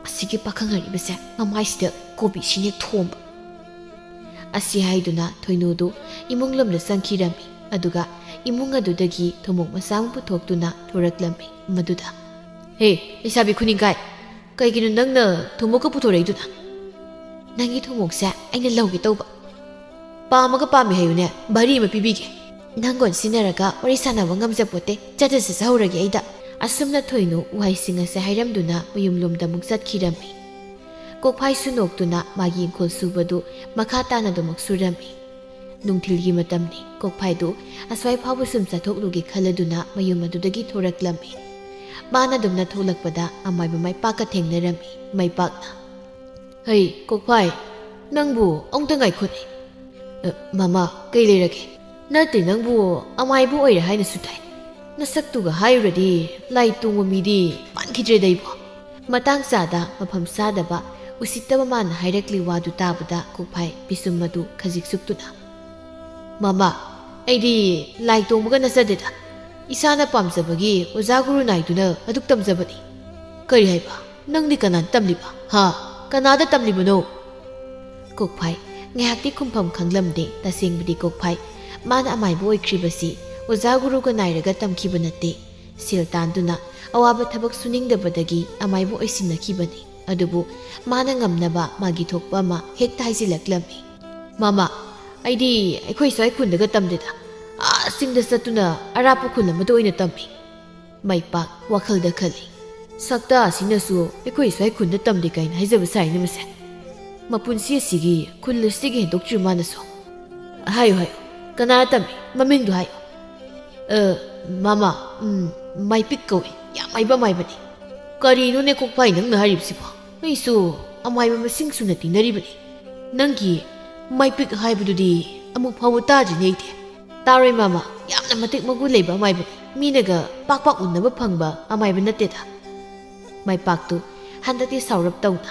ꯑꯁꯤꯒꯤ ꯄꯥꯈꯪ ꯑꯔꯤꯕꯁꯦ ꯃꯃꯥꯏꯁꯤꯗ ꯀꯣꯕꯤ ꯁꯤꯅꯦꯛ ꯊꯣꯝꯕ꯫ ꯑꯁꯤ ꯍꯥꯏꯗꯨꯅ ꯊꯣꯏꯅꯨꯗꯨ ꯏꯃꯨꯡ ꯂꯣꯝꯗ ꯆꯪꯈꯤꯔꯝꯃꯤ꯫ ꯑꯗꯨꯒ ꯏꯃꯨꯡ ꯑꯗꯨꯗꯒꯤ ꯊꯨꯃꯣꯛ ꯃꯆꯥ ꯑꯃ ꯄꯨꯊꯣꯛꯇꯨꯅ ꯊꯣꯔꯛꯂꯝꯃꯤ꯫ ꯃꯗꯨꯗ, "ꯍꯦ ꯂꯩꯁꯥꯕꯤ ꯈꯨꯅꯤꯡꯀꯥꯏ, ꯀꯩꯒꯤꯅꯣ ꯅꯪꯅ ꯊꯨꯃꯣꯛꯀ ꯄꯨꯊꯣꯔꯛꯏꯗꯨꯅ?" "ꯅꯪꯒꯤ ꯊꯨꯃꯣꯛꯁꯦ ꯑꯩꯅ ꯂꯧꯒꯦ ꯇꯧꯕ." "ꯄꯥꯝꯃꯒ ꯄꯥꯝꯃꯤ ꯍꯥꯏꯌꯨꯅꯦ, ꯚꯥꯔꯤ ꯑꯃ ꯄꯤꯕꯤꯒꯦ." "ꯅꯪꯒꯣꯟ ꯁꯤꯟꯅꯔꯒ ꯋꯥꯔꯤ ꯁꯥꯟꯅꯕ ꯉꯝꯖꯄꯣꯠꯇꯦ, ꯆꯠꯆꯍꯧꯔꯒꯦ ꯑꯩꯗ." ꯑꯁꯨꯝꯅ ꯊꯣꯏꯅꯨ ꯎꯍꯩꯁꯤꯡ ꯑꯁꯦ ꯍꯥꯏꯔꯝꯗꯨꯅ ꯃꯌꯨꯝꯂꯣꯝꯗ ꯑꯃꯨꯛ ꯆꯠꯈꯤꯔꯝꯃꯤ꯫ ꯀꯣꯛꯐꯥꯏꯁꯨ ꯅꯣꯛꯇꯨꯅ ꯃꯥꯒꯤ ꯏꯪꯈꯣꯜ ꯁꯨꯕꯗꯨ ꯃꯈꯥ ꯇꯥꯅ ꯑꯗꯨꯃꯛ ꯁꯨꯔꯝꯃꯤ꯫ ꯅꯨꯡꯊꯤꯜꯒꯤ ꯃꯇꯝꯅꯤ꯫ ꯀꯣꯛꯐꯥꯏꯗꯨ ꯑꯁ꯭ꯋꯥꯏ ꯐꯥꯎꯕ ꯁꯨꯝ ꯆꯠꯊꯣꯛꯂꯨꯒꯦ ꯈꯜꯂꯗꯨꯅ ꯃꯌꯨꯝ ꯑꯗꯨꯗꯒꯤ ꯊꯣꯔꯛꯂꯝꯃꯤ꯫ ꯃꯥꯅ ꯑꯗꯨꯝꯅ ꯊꯣꯛꯂꯛꯄꯗ ꯑꯃꯥꯏꯕ ꯃꯥꯏꯄꯥꯛꯀ ꯊꯦꯡꯅꯔꯝꯃꯤ꯫ ꯃꯥꯏꯄꯥꯛꯅ, "ꯍꯩ ꯀꯣꯛꯐꯥꯏ, ꯅꯪꯕꯨ ꯑꯃꯨꯛꯇ ꯉꯥꯏꯈꯣꯅꯦ." "ꯃꯃꯥ, ꯀꯩ ꯂꯩꯔꯒꯦ?" "ꯅꯠꯇꯦ, ꯅꯪꯕꯨ ꯑꯃꯥꯏꯕ ꯑꯣꯏꯔꯦ ꯍꯥꯏꯅꯁꯨ ꯇꯥꯏ. ꯅꯁꯛꯇꯨꯒ ꯍꯥꯏꯔꯨꯔꯗꯤ ꯂꯥꯏ ꯇꯣꯡꯕ ꯃꯤꯗꯤ ꯃꯥꯟꯈꯤꯗ꯭ꯔꯦꯗ ꯑꯩꯕꯣ." ꯃꯇꯥꯡ ꯆꯥꯗ ꯃꯐꯝ ꯆꯥꯗꯕ ꯎꯁꯤꯠꯇꯕ ꯃꯥꯅ ꯍꯥꯏꯔꯛꯂꯤ ꯋꯥꯗꯨ ꯇꯥꯕꯗ ꯀꯣꯛꯐꯥꯏ ꯄꯤꯁꯨꯝ ꯑꯗꯨ ꯈꯖꯤꯛ ꯁꯨꯛꯇꯨꯅ, "ꯃꯃꯥ, ꯑꯩꯗꯤ ꯂꯥꯏ ꯇꯣꯡꯕꯒ ꯅꯠꯆꯗꯦꯗ. ꯏꯁꯥꯅ ꯄꯥꯝꯖꯕꯒꯤ ꯑꯣꯖꯥ ꯒꯨꯔꯨ ꯅꯥꯏꯗꯨꯅ ꯑꯗꯨꯛ ꯇꯝꯖꯕꯅꯤ." "ꯀꯔꯤ ꯍꯥꯏꯕ? ꯅꯪꯗꯤ ꯀꯅꯥꯅ ꯇꯝꯂꯤꯕ? ꯍꯥ? ꯀꯅꯥꯗ ꯇꯝꯂꯤꯕꯅꯣ?" ꯀꯣꯛꯐꯥꯏ ꯉꯥꯏꯍꯥꯛꯇꯤ ꯈꯨꯝꯐꯝ ꯈꯪꯂꯝꯗꯦ꯫ ꯇꯁꯦꯡꯕꯗꯤ ꯀꯣꯛꯐꯥꯏ ꯃꯥꯅ ꯑꯃꯥꯏꯕ ꯑꯣꯏꯈ꯭ꯔꯤꯕꯁꯤ ꯑꯣꯖꯥ ꯒꯨꯔꯨꯒ ꯅꯥꯏꯔꯒ ꯇꯝꯈꯤꯕ ꯅꯠꯇꯦ. ꯁꯦꯜ ꯇꯥꯟꯗꯨꯅ ꯑꯋꯥꯕ ꯊꯕꯛ ꯁꯨꯅꯤꯡꯗꯕꯗꯒꯤ ꯑꯃꯥꯏꯕ ꯑꯣꯏꯁꯤꯟꯅꯈꯤꯕꯅꯤ. ꯑꯗꯨꯕꯨ ꯃꯥꯅ ꯉꯝꯅꯕ ꯃꯥꯒꯤ ꯊꯣꯛꯄ ꯑꯃ ꯍꯦꯛꯇ ꯍꯥꯏꯖꯤꯜꯂꯛꯂꯝꯃꯤ꯫ "ꯃꯃꯥ, ꯑꯩꯗꯤ ꯑꯩꯈꯣꯏ ꯁ꯭ꯋꯥꯏ ꯈꯨꯟꯗꯒ ꯇꯝꯗꯦꯗ. ꯆꯤꯡꯗ ꯆꯠꯇꯨꯅ ꯑꯔꯥꯞꯄ ꯈꯨꯟ ꯑꯃꯗ ꯑꯣꯏꯅ ꯇꯝꯃꯤ." ꯃꯥꯏꯄꯥꯛ ꯋꯥꯈꯜꯗ ꯈꯜꯂꯤ, "ꯁꯛꯇꯥ ꯑꯁꯤꯅꯁꯨ ꯑꯩꯈꯣꯏ ꯁ꯭ꯋꯥꯏ ꯈꯨꯟꯗ ꯇꯝꯗꯦ ꯀꯥꯏꯅ ꯍꯥꯏꯖꯕ ꯁꯥꯏꯅꯦ ꯃꯁꯦ. ꯃꯄꯨꯟꯁꯤ ꯑꯁꯤꯒꯤ ꯈꯨꯜ ꯑꯁꯤꯒꯤ ꯍꯦꯟꯗꯣꯛꯇ꯭ꯔꯤ ꯃꯥꯅꯁꯨ." "ꯍꯥꯏꯌꯨ ꯍꯥꯏꯌꯨ, ꯀꯅꯥꯅ ꯇꯝꯃꯤ? ꯃꯃꯤꯡꯗꯨ ꯍꯥꯏꯌꯨ." "ꯃꯃꯥ, ꯃꯥꯏꯄꯤꯛ ꯀꯧꯏ. ꯌꯥꯝ ꯍꯩꯕ ꯑꯃꯥꯏꯕꯅꯤ." "ꯀꯔꯤꯅꯣꯅꯦ ꯀꯣꯛꯐꯥꯏ ꯅꯪꯅ ꯍꯥꯏꯔꯤꯕꯁꯤꯕꯣ? ꯑꯩꯁꯨ ꯑꯃꯥꯏꯕ ꯃꯁꯤꯡ ꯁꯨꯅ ꯇꯤꯟꯅꯔꯤꯕꯅꯤ. ꯅꯪꯒꯤ ꯃꯥꯏꯄꯤꯛ ꯍꯥꯏꯕꯗꯨꯗꯤ ꯑꯃꯨꯛ ꯐꯥꯎꯕ ꯇꯥꯗ꯭ꯔꯤꯅꯦ ꯑꯩꯗꯤ." "ꯇꯥꯔꯣꯏ ꯃꯃꯥ, ꯌꯥꯝꯅ ꯃꯇꯤꯛ ꯃꯒꯨꯟ ꯂꯩꯕ ꯑꯃꯥꯏꯕꯅꯤ. ꯃꯤꯅꯒ ꯄꯥꯛ ꯄꯥꯛ ꯎꯅꯕ ꯐꯪꯕ ꯑꯃꯥꯏꯕ ꯅꯠꯇꯦꯗ." ꯃꯥꯏꯄꯥꯛꯇꯨ ꯍꯟꯗꯛꯇꯤ ꯁꯥꯎꯔꯞ ꯇꯧꯅ,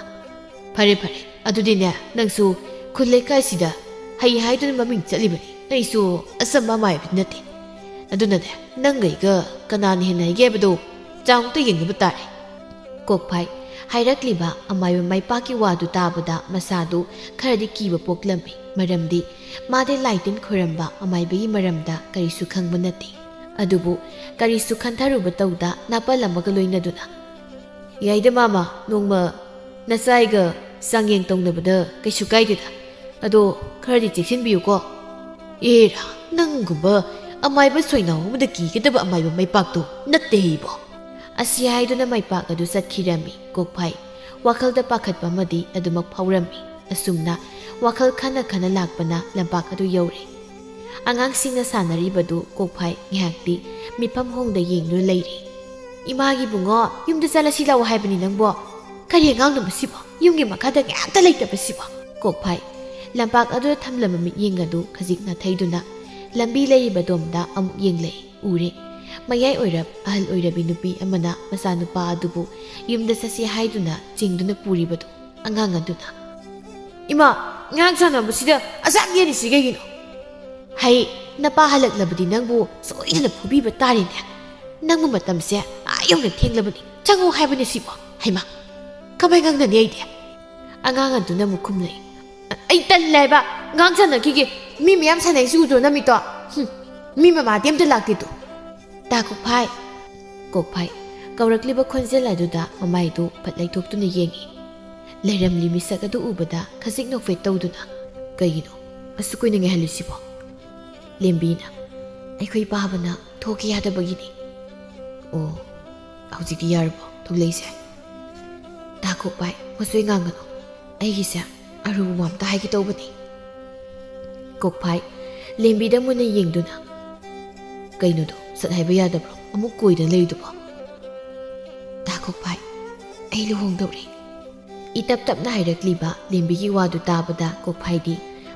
"ꯐꯔꯦ ꯐꯔꯦ, ꯑꯗꯨꯗꯤꯅꯦ ꯅꯪꯁꯨ ꯈꯨꯜ ꯂꯩꯀꯥꯏꯁꯤꯗ ꯍꯩ ꯍꯥꯏꯗꯨꯅ ꯃꯃꯤꯡ ꯆꯠꯂꯤꯕꯅꯤ. ꯑꯩꯁꯨ ꯑꯆꯝꯕ ꯑꯃꯥꯏꯕꯗꯤ ꯅꯠꯇꯦ. ꯑꯗꯨꯅꯅꯦ ꯅꯪꯒ ꯑꯩꯒ ꯀꯅꯥꯅ ꯍꯦꯟꯅ ꯍꯩꯒꯦ ꯍꯥꯏꯕꯗꯣ ꯆꯥꯡꯇ ꯌꯦꯡꯅꯕ ꯇꯥꯔꯦ." ꯀꯣꯛꯐꯥꯏ ꯍꯥꯏꯔꯛꯂꯤꯕ ꯑꯃꯥꯏꯕ ꯃꯥꯏꯄꯥꯛꯀꯤ ꯋꯥꯗꯨ ꯇꯥꯕꯗ ꯃꯁꯥꯗꯨ ꯈꯔꯗꯤ ꯀꯤꯕ ꯄꯣꯛꯂꯝꯃꯤ. ꯃꯔꯝꯗꯤ ꯃꯥꯗꯤ ꯂꯥꯏꯇꯤꯟ ꯈꯣꯏꯔꯝꯕ ꯑꯃꯥꯏꯕꯒꯤ ꯃꯔꯝꯗ ꯀꯔꯤꯁꯨ ꯈꯪꯕ ꯅꯠꯇꯦ. ꯑꯗꯨꯕꯨ ꯀꯔꯤꯁꯨ ꯈꯟꯊꯔꯨꯕ ꯇꯧꯗ ꯅꯥꯄꯜ ꯑꯃꯒ ꯂꯣꯏꯅꯗꯨꯅ, "ꯌꯥꯏꯗ ꯃꯥꯃꯥ, ꯅꯣꯡꯃ ꯅꯆꯥꯏꯒ ꯆꯥꯡꯌꯦꯡ ꯇꯧꯅꯕꯗ ꯀꯩꯁꯨ ꯀꯥꯏꯗꯦꯗ. ꯑꯗꯣ ꯈꯔꯗꯤ ꯆꯦꯛꯁꯤꯟꯕꯤꯌꯨꯀꯣ." "ꯑꯦꯔꯥ, ꯅꯪꯒꯨꯝꯕ ꯑꯃꯥꯏꯕ ꯁꯣꯏꯅꯥꯎ ꯑꯃꯗ ꯀꯤꯒꯗꯕ ꯑꯃꯥꯏꯕ ꯃꯥꯏꯄꯥꯛꯇꯣ ꯅꯠꯇꯦ ꯑꯩꯕꯣ." ꯑꯁꯤ ꯍꯥꯏꯗꯨꯅ ꯃꯥꯏꯄꯥꯛ ꯑꯗꯨ ꯆꯠꯈꯤꯔꯝꯃꯤ. ꯀꯣꯛꯐꯥꯏ ꯋꯥꯈꯜꯗ ꯄꯥꯈꯠꯄ ꯑꯃꯗꯤ ꯑꯗꯨꯃꯛ ꯐꯥꯎꯔꯝꯃꯤ. ꯑꯁꯨꯝꯅ ꯋꯥꯈꯜ ꯈꯟꯅ ꯈꯟꯅ ꯂꯥꯛꯄꯅ ꯂꯝꯄꯥꯛ ꯑꯗꯨ ꯌꯧꯔꯦ. ꯑꯉꯥꯡꯁꯤꯡꯅ ꯁꯥꯟꯅꯔꯤꯕꯗꯨ ꯀꯣꯛꯐꯥꯏ ꯉꯥꯏꯍꯥꯛꯇꯤ ꯃꯤꯐꯝ ꯍꯣꯡꯗ ꯌꯦꯡꯗꯨꯅ ꯂꯩꯔꯤ. "ꯏꯃꯥꯒꯤ ꯕꯨꯡꯉꯣ, ꯌꯨꯝꯗ ꯆꯠꯂꯁꯤ ꯂꯥꯛꯑꯣ ꯍꯥꯏꯕꯅꯤ ꯅꯪꯕꯣ. ꯀꯔꯤ ꯑꯉꯥꯡꯅꯣ ꯃꯁꯤꯕꯣ? ꯌꯨꯝꯒꯤ ꯃꯈꯥꯗ ꯉꯥꯛꯇ ꯂꯩꯇꯕꯁꯤꯕꯣ." ꯀꯣꯛꯐꯥꯏ ꯂꯝꯄꯥꯛ ꯑꯗꯨꯗ ꯊꯝꯂꯝꯕ ꯃꯤꯠꯌꯦꯡ ꯑꯗꯨ ꯈꯖꯤꯛ ꯅꯥꯊꯩꯗꯨꯅ ꯂꯝꯕꯤ ꯂꯩꯔꯤꯕꯗꯣꯝꯗ ꯑꯃꯨꯛ ꯌꯦꯡꯂꯛꯏ. ꯎꯔꯦ, ꯃꯌꯥꯏ ꯑꯣꯏꯔꯞ ꯑꯍꯜ ꯑꯣꯏꯔꯕꯤ ꯅꯨꯄꯤ ꯑꯃꯅ ꯃꯆꯥꯅꯨꯄꯥ ꯑꯗꯨꯕꯨ ꯌꯨꯝꯗ ꯆꯠꯁꯤ ꯍꯥꯏꯗꯨꯅ ꯆꯤꯡꯗꯨꯅ ꯄꯨꯔꯤꯕꯗꯨ. ꯑꯉꯥꯡ ꯑꯗꯨꯅ, "ꯏꯃꯥ, ꯉꯥꯏꯍꯥꯛ ꯁꯥꯟꯅꯕꯁꯤꯗ ꯑꯁꯥꯝ ꯌꯦꯜꯂꯤꯁꯤ ꯀꯩꯒꯤꯅꯣ?" "ꯍꯩ, ꯅꯄꯥ ꯍꯜꯂꯛꯂꯕꯗꯤ ꯅꯪꯕꯨ ꯁꯣꯏꯗꯅ ꯐꯨꯕꯤꯕ ꯇꯥꯔꯦꯅꯦ. ꯅꯪꯕꯨ ꯃꯇꯝꯁꯦ ꯌꯧꯅ ꯊꯦꯡꯂꯕꯅꯤ. ꯆꯪꯉꯣ ꯍꯥꯏꯕꯅꯦ ꯁꯤꯕꯣ. ꯍꯩꯃꯥ, ꯀꯃꯥꯏ ꯉꯥꯡꯅꯅꯤ ꯑꯩꯗꯤ?" ꯑꯉꯥꯡ ꯑꯗꯨꯅ ꯑꯃꯨꯛ ꯈꯨꯝꯂꯛꯏ, "ꯑꯩ ꯇꯜꯂꯦ ꯍꯥꯏꯕ. ꯉꯥꯡ ꯁꯥꯟꯅꯈꯤꯒꯦ. ꯃꯤ ꯃꯌꯥꯝ ꯁꯥꯟꯅꯩꯁꯤ ꯎꯗ꯭ꯔꯣ ꯅꯃꯤꯠꯇꯣ? ꯃꯤ ꯃꯃꯥꯗꯤ ꯑꯝꯇ ꯂꯥꯛꯇꯦꯗꯣ." "ꯇꯥ ꯀꯣꯛꯐꯥꯏ." ꯀꯣꯛꯐꯥꯏ ꯀꯧꯔꯛꯂꯤꯕ ꯈꯣꯟꯖꯦꯜ ꯑꯗꯨꯗ ꯃꯃꯥꯏꯗꯨ ꯐꯠ ꯂꯩꯊꯣꯛꯇꯨꯅ ꯌꯦꯡꯉꯤ. ꯂꯩꯔꯝꯂꯤ ꯃꯤꯁꯛ ꯑꯗꯨ ꯎꯕꯗ ꯈꯖꯤꯛ ꯅꯣꯛꯐꯦꯠ ꯇꯧꯗꯨꯅ, "ꯀꯩꯒꯤꯅꯣ ꯑꯁꯨꯛ ꯀꯨꯏꯅ ꯉꯥꯏꯍꯜꯂꯤꯁꯤꯕꯣ?" ꯂꯦꯝꯕꯤꯅ, "ꯑꯩꯈꯣꯏ ꯄꯥꯕꯅ ꯊꯣꯛꯀꯦ ꯌꯥꯗꯕꯒꯤꯅꯤ." "ꯑꯣ, ꯍꯧꯖꯤꯛꯇꯤ ꯌꯥꯔꯕꯣ ꯊꯣꯛꯂꯛꯏꯁꯦ?" "ꯇꯥ ꯀꯣꯛꯐꯥꯏ, ꯃꯆꯣꯏ ꯉꯥꯡꯒꯅꯨ. ꯑꯩꯒꯤꯁꯦ ꯑꯔꯨꯕ ꯋꯥ ꯑꯝꯇ ꯍꯥꯏꯒꯦ ꯇꯧꯕꯅꯤ ꯀꯣꯛꯐꯥꯏ ꯂꯦꯝꯕꯤꯗ ꯃꯨꯟꯅ ꯌꯦꯡꯗꯨꯅ ꯀꯩꯅꯣꯗꯣ ꯁꯠ ꯍꯥꯏꯕ ꯌꯥꯗꯕ꯭ꯔꯣ ꯑꯃꯨꯛ ꯀꯣꯏꯗꯅ ꯂꯩꯔꯤꯗꯨꯕꯣ ꯇꯥ ꯀꯣꯛꯐꯥꯏ ꯑꯩ ꯂꯨꯍꯣꯡꯗꯧꯔꯦ ꯏꯇꯞ ꯇꯞꯅ ꯍꯥꯏꯔꯛꯂꯤꯕ ꯂꯦꯝꯕꯤꯒꯤ ꯋꯥꯗꯨ ꯇꯥꯕꯗ ꯀꯣꯛꯐꯥꯏꯗꯤ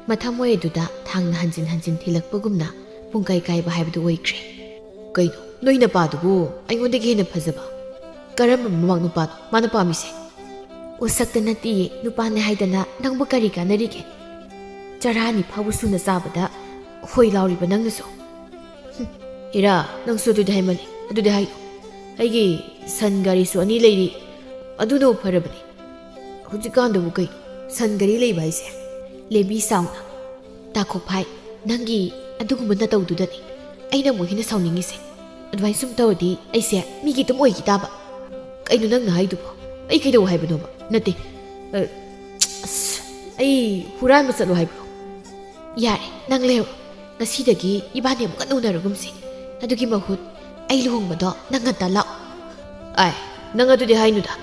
ꯃꯊꯃꯣꯏ ꯑꯗꯨꯗ ꯊꯥꯡꯅ ꯍꯟꯖꯤꯟ ꯍꯟꯖꯤꯟ ꯊꯤꯜꯂꯛꯄꯒꯨꯝꯅ ꯄꯨꯡꯀꯥꯏ ꯀꯥꯏꯕ ꯍꯥꯏꯕꯗꯨ ꯑꯣꯏꯈ꯭ꯔꯦ ꯀꯩꯅꯣ ꯅꯣꯏ ꯅꯄꯥꯗꯨꯕꯨ ꯑꯩꯉꯣꯟꯗꯒꯤ ꯍꯦꯟꯅ ꯐꯖꯕ ꯀꯔꯝꯕ ꯃꯃꯥꯡ ꯅꯨꯄꯥꯅꯣ ꯃꯥꯅ ꯄꯥꯝꯃꯤꯁꯦ ꯎꯁꯛꯇ ꯅꯠꯇꯤꯌꯦ ꯅꯨꯄꯥꯅꯦ ꯍꯥꯏꯗꯅ ꯅꯪꯕꯨ ꯀꯔꯤ ꯀꯥꯟꯅꯔꯤꯒꯦ ꯆꯔꯥꯅꯤ ꯐꯥꯎꯕ ꯁꯨꯅ ꯆꯥꯕꯗ ꯍꯣꯏ ꯂꯥꯎꯔꯤꯕ ꯅꯪꯅꯁꯨ ꯏꯔꯥ ꯅꯪꯁꯨ ꯑꯗꯨꯗꯤ ꯍꯥꯏꯃꯜꯂꯤ ꯑꯗꯨꯗꯤ ꯍꯥꯏꯌꯨ ꯑꯩꯒꯤ ꯁꯟ ꯒꯥꯔꯤꯁꯨ ꯑꯅꯤ ꯂꯩꯔꯤ ꯑꯗꯨꯅꯕꯨ ꯐꯔꯕꯅꯤ ꯍꯧꯖꯤꯛꯀꯥꯟꯗꯕꯨ ꯀꯩꯅꯣ ꯁꯟ ꯒꯥꯔꯤ ꯂꯩꯕ ꯍꯥꯏꯁꯦ ꯂꯦꯝꯕꯤ ꯁꯥꯎꯅ ꯇꯥꯈꯣꯛꯐꯥꯏ ꯅꯪꯒꯤ ꯑꯗꯨꯒꯨꯝꯕ ꯅꯇꯧꯗꯨꯗꯅꯤ ꯑꯩꯅ ꯑꯃꯨꯛ ꯍꯦꯟꯅ ꯁꯥꯎꯅꯤꯡꯉꯤꯁꯦ ꯑꯗꯨꯃꯥꯏꯅ ꯁꯨꯝ ꯇꯧꯔꯗꯤ ꯑꯩꯁꯦ ꯃꯤꯒꯤ ꯑꯗꯨꯝ ꯑꯣꯏꯈꯤ ꯇꯥꯕ ꯀꯩꯅꯣ ꯅꯪꯅ ꯍꯥꯏꯗꯨꯕꯣ ꯑꯩ ꯀꯩꯗꯧ ꯍꯥꯏꯕꯅꯣꯕ ꯅꯠꯇꯦ ꯑꯁ ꯑꯩ ꯍꯨꯔꯥꯟꯕ ꯆꯠꯂꯣ ꯍꯥꯏꯕ꯭ꯔꯣ ꯌꯥꯔꯦ ꯅꯪ ꯂꯩꯍꯧꯔꯣ ꯉꯁꯤꯗꯒꯤ ꯏꯕꯥꯅꯤ ꯑꯃꯨꯛ ꯀꯟꯅ ꯎꯅꯔꯒꯨꯝꯁꯤ ꯑꯗꯨꯒꯤ ꯃꯍꯨꯠ ꯑꯩ ꯂꯨꯍꯣꯡꯕꯗꯣ ꯅꯪ ꯉꯟꯇꯥ ꯂꯥꯛꯑꯣ ꯑꯥꯏ ꯅꯪ ꯑꯗꯨꯗꯤ ꯍꯥꯏꯅꯨꯗ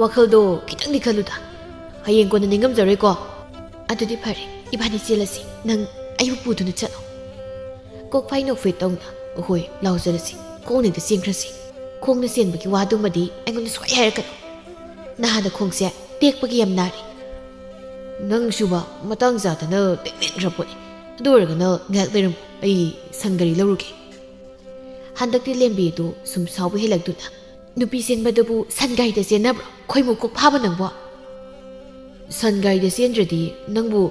ꯋꯥꯈꯜꯗꯣ ꯈꯤꯇꯪꯗꯤ ꯈꯜꯂꯨꯗ ꯍꯌꯦꯡ ꯀꯣꯟꯅ ꯅꯤꯡꯉꯝꯖꯔꯣꯏꯀꯣ ꯑꯗꯨꯗꯤ ꯐꯔꯦ ꯏꯕꯥꯅꯤ ꯆꯦꯜꯂꯁꯤ ꯅꯪ ꯑꯩꯕꯨ ꯄꯨꯗꯨꯅ ꯆꯠꯂꯣ ꯀꯣꯛꯐꯥꯏ ꯅꯣꯛꯐꯦꯠ ꯇꯧꯅ ꯑꯍꯣꯏ ꯂꯥꯎꯖꯔꯁꯤ ꯈꯣꯡꯅꯗ ꯆꯦꯟꯈ꯭ꯔꯁꯤ ꯈꯣꯡꯅ ꯆꯦꯟꯕꯒꯤ ꯋꯥꯗꯨꯃꯗꯤ ꯑꯩꯉꯣꯟꯗ ꯁꯨꯡꯍꯥꯏ ꯍꯥꯏꯔꯛꯀꯅꯨ ꯅꯍꯥꯟꯅ ꯈꯣꯡꯁꯦ ꯇꯦꯛꯄꯒꯤ ꯌꯥꯝ ꯅꯥꯔꯤ ꯅꯪꯁꯨꯕ ꯃꯇꯥꯡ ꯆꯥꯗꯅ ꯇꯦꯛꯅꯤꯡꯈ꯭ꯔ ꯄꯣꯠꯅꯤ ꯑꯗꯨ ꯑꯣꯏꯔꯒꯅ ꯉꯥꯏꯍꯥꯛ ꯂꯩꯔꯝꯃꯨ ꯑꯩ ꯁꯟ ꯒꯥꯔꯤ ꯂꯧꯔꯨꯒꯦ ꯍꯟꯗꯛꯇꯤ ꯂꯦꯝꯕꯤ ꯑꯗꯨ ꯁꯨꯝ ꯁꯥꯎꯕ ꯍꯦꯜꯂꯛꯇꯨꯅ ꯅꯨꯄꯤ ꯆꯦꯟꯕꯗꯨꯕꯨ ꯁꯟ ꯒꯥꯔꯤꯗ ꯆꯦꯟꯅꯕ꯭ꯔꯣ ꯈꯣꯏꯃꯨꯛ ꯀꯣꯛ ꯐꯥꯕ ꯅꯪꯕꯣ ꯁꯟ ꯒꯥꯔꯤꯗ ꯆꯦꯟꯗ꯭ꯔꯗꯤ ꯅꯪꯕꯨ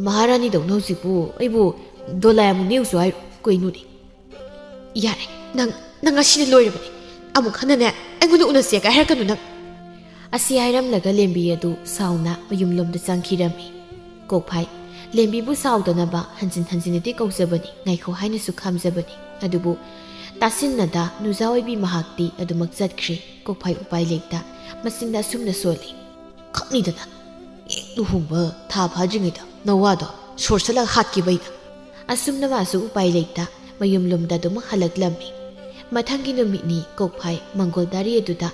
ꯃꯍꯥꯔꯥꯅꯤꯗꯧꯅ ꯍꯧꯖꯤꯛꯄꯨ ꯑꯩꯕꯨ ꯗꯣꯂꯥꯏ ꯑꯃꯨꯛ ꯅꯦꯎꯁꯨ ꯍꯥꯏꯔꯣ ꯀꯩꯅꯣꯅꯤ ꯌꯥꯔꯦ ꯅꯪ ꯉꯁꯤꯅ ꯂꯣꯏꯔꯕꯅꯤ ꯑꯃꯨꯛ ꯍꯟꯅꯅꯦ ꯑꯩꯉꯣꯟꯗ ꯎꯅꯁꯦꯒ ꯍꯥꯏꯔꯛꯀꯅꯨ ꯅꯪ ꯑꯁꯤ ꯍꯥꯏꯔꯝꯂꯒ ꯂꯦꯝꯕꯤ ꯑꯗꯨ ꯁꯥꯎꯅ ꯃꯌꯨꯝꯂꯣꯝꯗ ꯆꯪꯈꯤꯔꯝꯃꯤ ꯀꯣꯛꯐꯥꯏ ꯂꯦꯝꯕꯤꯕꯨ ꯁꯥꯎꯗꯅꯕ ꯍꯟꯖꯤꯟ ꯍꯟꯖꯤꯟꯅꯗꯤ ꯀꯧꯖꯕꯅꯤ ꯉꯥꯏꯈꯣ ꯍꯥꯏꯅꯁꯨ ꯈꯥꯝꯖꯕꯅꯤ ꯑꯗꯨꯕꯨ ꯇꯥꯁꯤꯟꯅꯗ ꯅꯨꯖꯥ ꯑꯣꯏꯕꯤ ꯃꯍꯥꯛꯇꯤ ꯑꯗꯨꯃꯛ ꯆꯠꯈ꯭ꯔꯦ ꯀꯣꯛꯐꯥꯏ ꯎꯄꯥꯏ ꯂꯩꯇ ꯃꯆꯤꯟꯗ ꯑꯁꯨꯝꯅ ꯁꯣꯜꯂꯤ ꯈꯪꯅꯤꯗꯅ ꯍꯦꯛ ꯂꯨꯍꯣꯡꯕ ꯊꯥ ꯐꯥꯗ꯭ꯔꯤꯉꯩꯗ ꯅꯋꯥꯗꯣ ꯁꯣꯔ ꯁꯠꯂꯒ ꯍꯥꯠꯈꯤꯕꯩꯗ ꯑꯁꯨꯝꯅ ꯃꯥꯁꯨ ꯎꯄꯥꯏ ꯂꯩꯇ ꯃꯌꯨꯝꯂꯣꯝꯗ ꯑꯗꯨꯃꯛ ꯍꯜꯂꯛꯂꯝꯃꯤ ꯃꯊꯪꯒꯤ ꯅꯨꯃꯤꯠꯅꯤ ꯀꯣꯛꯐꯥꯏ ꯃꯪꯒꯣꯜꯗꯥꯔꯤ ꯑꯗꯨꯗ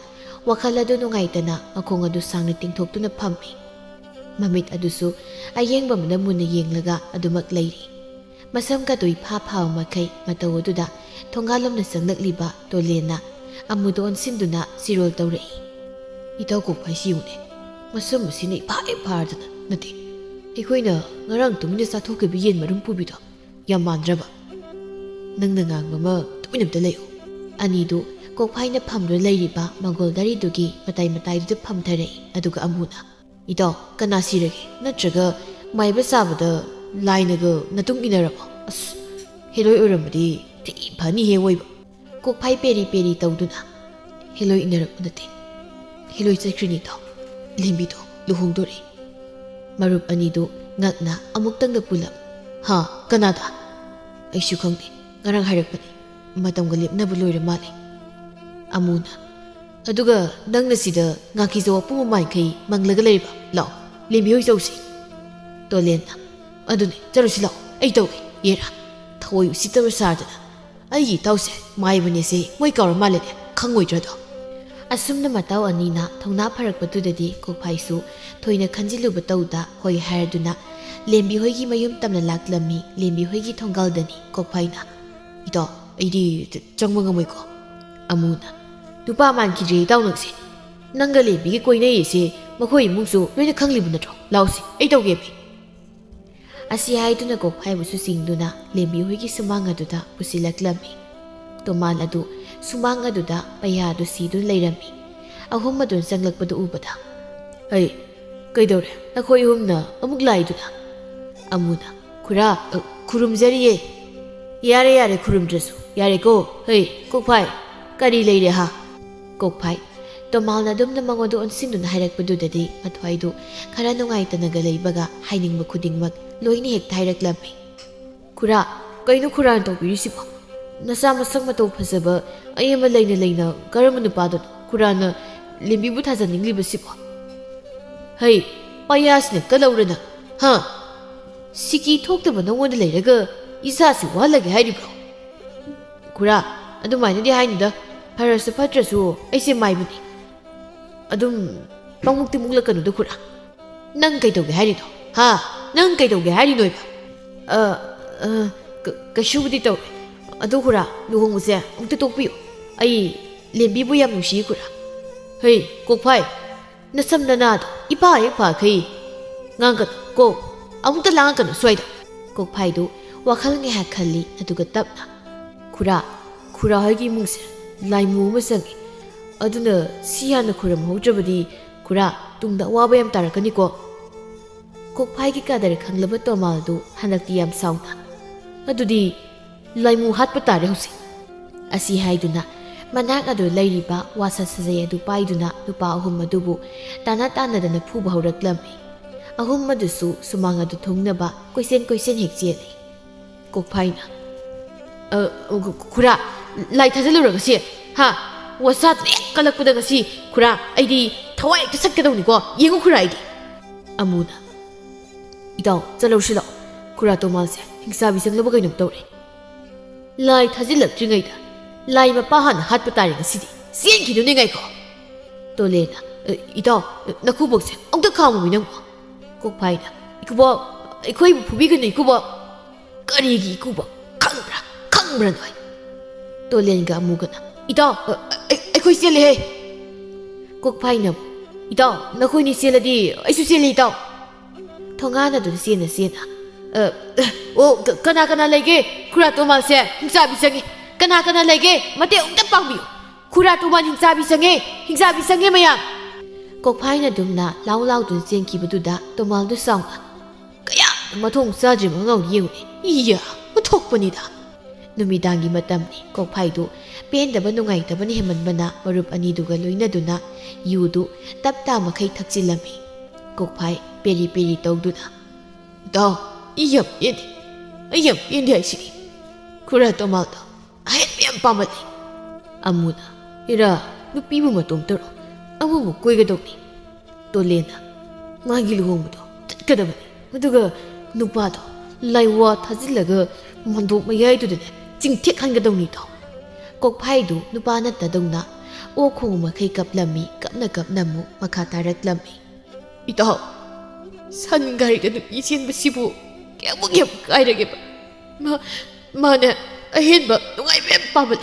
ꯋꯥꯈꯜ ꯑꯗꯨ ꯅꯨꯡꯉꯥꯏꯇꯅ ꯃꯈꯣꯡ ꯑꯗꯨ ꯁꯥꯡꯅ ꯇꯤꯡꯊꯣꯛꯇꯨꯅ ꯐꯝꯃꯤ ꯃꯃꯤꯠ ꯑꯗꯨꯁꯨ ꯑꯌꯦꯡꯕ ꯑꯃꯅ ꯃꯨꯟꯅ ꯌꯦꯡꯂꯒ ꯑꯗꯨꯃꯛ ꯂꯩꯔꯤ ꯃꯁꯝ ꯀꯗꯨ ꯏꯐꯥ ꯐꯥꯕ ꯃꯈꯩ ꯃꯇꯧ ꯑꯗꯨꯗ ꯊꯣꯡꯒꯥꯜꯂꯣꯝꯗ ꯆꯪꯂꯛꯂꯤꯕ ꯇꯣꯂꯦꯟꯅ ꯑꯃꯨꯗ ꯑꯣꯟꯁꯤꯟꯗꯨꯅ ꯆꯤꯔꯣꯜ ꯇꯧꯔꯛꯏ ꯏꯇꯥꯎ ꯀꯣꯛꯐꯥꯏ ꯁꯤꯌꯨꯅꯦ ꯃꯁꯝ ꯑꯁꯤꯅ ꯏꯐꯥ ꯍꯦꯛ ꯐꯥꯔꯗꯅ ꯅꯠꯇꯦ ꯑꯩꯈꯣꯏꯅ ꯉꯔꯥꯡ ꯇꯨꯃꯤꯟꯅ ꯆꯥꯊꯣꯛꯈꯤꯕ ꯌꯦꯟ ꯃꯔꯨꯝ ꯄꯨꯕꯤꯗꯣ ꯌꯥꯝ ꯃꯥꯟꯗ꯭ꯔꯕ ꯅꯪꯅ ꯉꯥꯡꯕ ꯑꯃ ꯇꯨꯃꯤꯟꯅ ꯑꯝꯇ ꯂꯩꯌꯨ ꯑꯅꯤꯗꯨ ꯀꯣꯛꯐꯥꯏꯅ ꯐꯝꯗꯨꯅ ꯂꯩꯔꯤꯕ ꯃꯪꯒꯣꯜꯗꯥꯔꯤꯗꯨꯒꯤ ꯃꯇꯥꯏ ꯃꯇꯥꯏꯗꯨꯗ ꯐꯝꯊꯔꯛꯏ ꯑꯗꯨꯒ ꯑꯃꯨꯅ ꯏꯇꯥꯎ ꯀꯅꯥ ꯁꯤꯔꯒꯦ ꯅꯠꯇ꯭ꯔꯒ ꯃꯥꯏꯕ ꯆꯥꯕꯗ ꯂꯥꯏꯅꯒ ꯅꯇꯨꯡ ꯏꯟꯅꯔꯕꯣ ꯑꯁ ꯍꯦꯂꯣꯏ ꯑꯣꯏꯔꯝꯕꯗꯤ ꯊꯤ ꯐꯅꯤꯍꯦ ꯑꯣꯏꯕ ꯀꯣꯛꯐꯥꯏ ꯄꯦꯔꯤ ꯄꯦꯔꯤ ꯇꯧꯗꯨꯅ ꯍꯦꯂꯣꯏ ꯏꯟꯅꯔꯛꯄ ꯅꯠꯇꯦ ꯍꯦꯂꯣꯏ ꯆꯠꯈ꯭ꯔꯤꯅꯤ ꯏꯇꯥꯎ ꯂꯦꯝꯕꯤꯗꯣ ꯂꯨꯍꯣꯡꯗꯣꯔꯦ ꯃꯔꯨꯞ ꯑꯅꯤꯗꯨ ꯉꯛꯅ ꯑꯃꯨꯛꯇꯪꯗ ꯄꯨꯂꯞ ꯍꯥ ꯀꯅꯥꯗ ꯑꯩꯁꯨ ꯈꯪꯗꯦ ꯉꯔꯥꯡ ꯍꯥꯏꯔꯛꯄꯅꯤ ꯃꯇꯝꯒ ꯂꯦꯞꯅꯕ ꯂꯣꯏꯔ ꯃꯥꯜꯂꯦ ꯑꯃꯨꯅ ꯑꯗꯨꯒ ꯅꯪꯅ ꯁꯤꯗ ꯉꯥꯀꯤꯖꯧ ꯑꯄꯨꯝꯕ ꯃꯥꯏꯈꯩ ꯃꯪꯂꯒ ꯂꯩꯔꯤꯕ ꯂꯥꯛꯑꯣ ꯂꯦꯝꯕꯤ ꯍꯣꯏ ꯆꯧꯁꯤ ꯇꯣꯂꯦꯟꯅ ꯑꯗꯨꯅꯤ ꯆꯠꯂꯨꯁꯤ ꯂꯥꯛꯑꯣ ꯑꯩ ꯇꯧꯒꯦ ꯌꯦꯔꯥ ꯊꯑꯣꯏ ꯎꯁꯤꯠꯇꯕ ꯁꯥꯗꯅ ꯑꯩꯒꯤ ꯏꯇꯥꯎꯁꯦ ꯃꯥꯏꯕꯅꯦꯁꯦ ꯃꯣꯏ ꯀꯥꯎꯔ ꯃꯥꯜꯂꯦꯅꯦ ꯈꯪꯉꯣꯏꯗ꯭ꯔꯗꯣ ꯑꯁꯨꯝꯅ ꯃꯇꯥꯎ ꯑꯅꯤꯅ ꯊꯧꯅꯥ ꯐꯔꯛꯄꯗꯨꯗꯗꯤ ꯀꯣꯛꯐꯥꯏꯁꯨ ꯊꯣꯏꯅ ꯈꯟꯖꯤꯜꯂꯨꯕ ꯇꯧꯗ ꯍꯣꯏ ꯍꯥꯏꯔꯗꯨꯅ ꯂꯦꯝꯕꯤ ꯍꯣꯏꯒꯤ ꯃꯌꯨꯝ ꯇꯝꯅ ꯂꯥꯛꯂꯝꯃꯤ ꯂꯦꯝꯕꯤ ꯍꯣꯏꯒꯤ ꯊꯣꯡꯒꯥꯜꯗꯅꯤ ꯀꯣꯛꯐꯥꯏꯅ ꯏꯇꯥꯎ ꯑꯩꯗꯤ ꯆꯪꯕ ꯉꯝꯃꯣꯏꯀꯣ ꯑꯃꯨꯅ ꯅꯨꯄꯥ ꯃꯥꯟꯈꯤꯗ꯭ꯔꯦ ꯏꯇꯥꯎ ꯅꯪꯁꯦ ꯅꯪꯒ ꯂꯦꯝꯕꯤꯒꯤ ꯀꯣꯏꯅꯩꯌꯦꯁꯦ ꯃꯈꯣꯏ ꯏꯃꯨꯡꯁꯨ ꯂꯣꯏꯅ ꯈꯪꯂꯤꯕ ꯅꯠꯇ꯭ꯔꯣ ꯂꯥꯎꯁꯤ ꯑꯩ ꯇꯧꯒꯦꯃꯤ ꯑꯁꯤ ꯍꯥꯏꯗꯨꯅ ꯀꯣꯛꯐꯥꯏꯕꯨꯁꯨ ꯆꯤꯡꯗꯨꯅ ꯂꯦꯝꯕꯤ ꯍꯣꯏꯒꯤ ꯁꯨꯃꯥꯡ ꯑꯗꯨꯗ ꯄꯨꯁꯤꯜꯂꯛꯂꯝꯃꯤ ꯇꯣꯃꯥꯟ ꯑꯗꯨ ꯁꯨꯃꯥꯡ ꯑꯗꯨꯗ ꯄꯩꯌꯥ ꯑꯗꯨ ꯁꯤꯗꯨꯅ ꯂꯩꯔꯝꯃꯤ ꯑꯍꯨꯝ ꯑꯗꯨꯅ ꯆꯪꯂꯛꯄꯗꯨ ꯎꯕꯗ ꯑꯩ ꯀꯩꯗꯧꯔꯦ ꯅꯈꯣꯏ ꯑꯍꯨꯝꯅ ꯑꯃꯨꯛ ꯂꯥꯛꯏꯗꯨꯅ ꯑꯃꯨꯅ ꯈꯨꯔꯥ ꯈꯨꯔꯨꯝꯖꯔꯤꯌꯦ ꯌꯥꯔꯦ ꯌꯥꯔꯦ ꯈꯨꯔꯨꯝꯗ꯭ꯔꯁꯨ ꯌꯥꯔꯦꯀꯣ ꯍꯩ ꯀꯣꯛꯐꯥꯏ ꯀꯔꯤ ꯂꯩꯔꯦ ꯍꯥ ꯀꯣꯛꯐꯥꯏ ꯇꯣꯃꯥꯜꯅ ꯑꯗꯨꯝꯅ ꯃꯉꯣꯟꯗ ꯑꯣꯟꯁꯤꯟꯗꯨꯅ ꯍꯥꯏꯔꯛꯄꯗꯨꯗꯗꯤ ꯃꯊ꯭ꯋꯥꯏꯗꯨ ꯈꯔ ꯅꯨꯡꯉꯥꯏꯇꯅꯒ ꯂꯩꯕꯒ ꯍꯥꯏꯅꯤꯡꯕ ꯈꯨꯗꯤꯡꯃꯛ ꯂꯣꯏꯅ ꯍꯦꯛꯇ ꯍꯥꯏꯔꯛꯂꯝꯃꯤ ꯈꯨꯔꯥ ꯀꯩꯅꯣ ꯈꯨꯔꯥꯅ ꯇꯧꯕꯤꯔꯤꯁꯤꯕꯣ ꯅꯆꯥ ꯃꯁꯛ ꯃꯇꯧ ꯐꯖꯕ ꯑꯩ ꯑꯃ ꯂꯩꯅ ꯂꯩꯅ ꯀꯔꯝꯕ ꯅꯨꯄꯥꯗꯣ ꯈꯨꯔꯥꯅ ꯂꯦꯝꯕꯤꯕꯨ ꯊꯥꯖꯅꯤꯡꯂꯤꯕꯁꯤꯕꯣ ꯍꯩ ꯄꯩꯌꯥꯁꯤꯅ ꯀꯜꯂꯧꯔꯅ ꯍꯥ ꯁꯤꯀꯤ ꯊꯣꯛꯇꯕ ꯅꯉꯣꯟꯗ ꯂꯩꯔꯒ ꯏꯆꯥꯁꯤ ꯋꯥꯍꯜꯂꯒꯦ ꯍꯥꯏꯔꯤꯕ꯭ꯔꯣ ꯈꯨꯔꯥ ꯑꯗꯨꯃꯥꯏꯅꯗꯤ ꯍꯥꯏꯅꯨꯗ ꯐꯔꯁꯨ ꯐꯠꯇ꯭ꯔꯁꯨ ꯑꯩꯁꯦ ꯃꯥꯏꯕꯅꯤ ꯑꯗꯨꯝ ꯄꯪꯃꯨꯛꯇꯤ ꯃꯨꯛꯂꯛꯀꯅꯨꯗ ꯈꯨꯔꯥ ꯅꯪ ꯀꯩꯗꯧꯒꯦ ꯍꯥꯏꯔꯤꯅꯣ ฮะนั่งไกลตรงแกให้ดีหน่อยปะกระชูบดีตัวดูคุระดูหงมุเสียมึงจะตกปิวไอเลี้ยนบีบุยามมุชีคุระเฮ้ยกบไผ่นั่นซ้ำนั่นน่ะอีป้าอีป้าใครงานกันกบเอามึงจะล้างกันสวยดกบไผ่ดูว่าขันไงหักขันลีนั่นดูกระตับนะคุระให้กี่มุงเสียลายมูไม่สังอดูน่ะเสียนคุระมหัวจะบดีคุระตุงดาว่าไปยามตาระกันนี่ก็กบไผ่กี่กาดาร์ขังลับตัวมาดูหันตียามสาวนะอดูดีลายมูฮัดปตาเรื่องสิอาศัยให้ดูนะมันนักอดูไล่รีบะว่าสัสเซียดูไปดูนะดูป่าหุ่มมาดูบุตาหน้าตาหน้าดันผู้บ่าวรักลำมีหุ่มมาดูสู้สมังอดูทุ่งนะบะกุยเส้นเหกเจียเลยกบไผ่นะคุระไล่ทัศน์รู้หรือสิฮะว่าสัตว์เนี่ยก็ลักกูดังสิคุระไอ้ดีทว่าจะสักกระดงนี่ก็ยังกูคุระไอ้ดีอามูนะอีดาวจะรู้สิล่ะคุระตัวมาเสียหิงสาบิสังลบกันหนุ่มโตเลยไล่ทัศน์หลักจึงไงด่าไล่มาป้าหันหัดปตาอย่างสิดิเสียงคิดดูยังไงก็ตัวเล่นะอีดาวนักคู่บอกเสียองค์ตะข้าวมึงนั่งกบไผ่นะอีกูบอกไอ้คุยผู้บิ๊กนี่กูบอกกะรีกีกูบอกขังบราหน่อยตัวเล่นกับมูกันนะอีดาวไอ้คุยเสียเลยกบไผ่นะอีดาวนักคุยนี่เสียเลยดิไอ้สุเสียเลยอีดาวทองงานน่ะดูเสียนะโอ้กันนาเลยเก้คุระตัวมาเสียหิงสาบิสังกันนาเลยเก้มาเตะองค์ตะปังบิวคุระตัวมันหิงสาบิสังไม่ยังกบไผ่น่ะดุมน่ะเล่าดูเสียงขี้ประตูด่าตัวมันดูส่องอ่ะก็ยังมาทุ่งซาจิมังเอาเยี่ยวนี่อีหยามาทกปนิดานุ่มดังกิมาตั้มนี่กบไผ่ดูเป็นแต่บ้านนุ่งไงแต่บ้านเฮมันบ้ามารูปอันนี้ดูกันลุยน่ะดูน่ะยูดูตับตามาใครทักจิลมีกบไผ่เปรีโตดูน่ะดออีหยาเย็นไอ้สิคุระตัวมาต่อไอ้เปี่ยมปั๊มเลยอามูนะอีระดูปีบุมาตุ้มตรออามูมุกุยกระดกนี่ตัวเล่นะมากิลูงมุดจัดกระดับนี่มาดูก็นุบาดไล่ว่าทัศน์ละก็มันดูไม่ยัยตัวเด่นจริงเทียขันกระดกนี่ต่อกบไผ่ดูนุบานัดตาดงนะโอ้คงมาใครกับลำมีกับน้ำมูมาขาตารักลำมีอีต่อสันการิกันดูอีเชียนไปสิบุแกบุกเก็บไก่เด็กมาเนี่ยเห็นแบบนุ่งไอ้แบบปั๊มเลย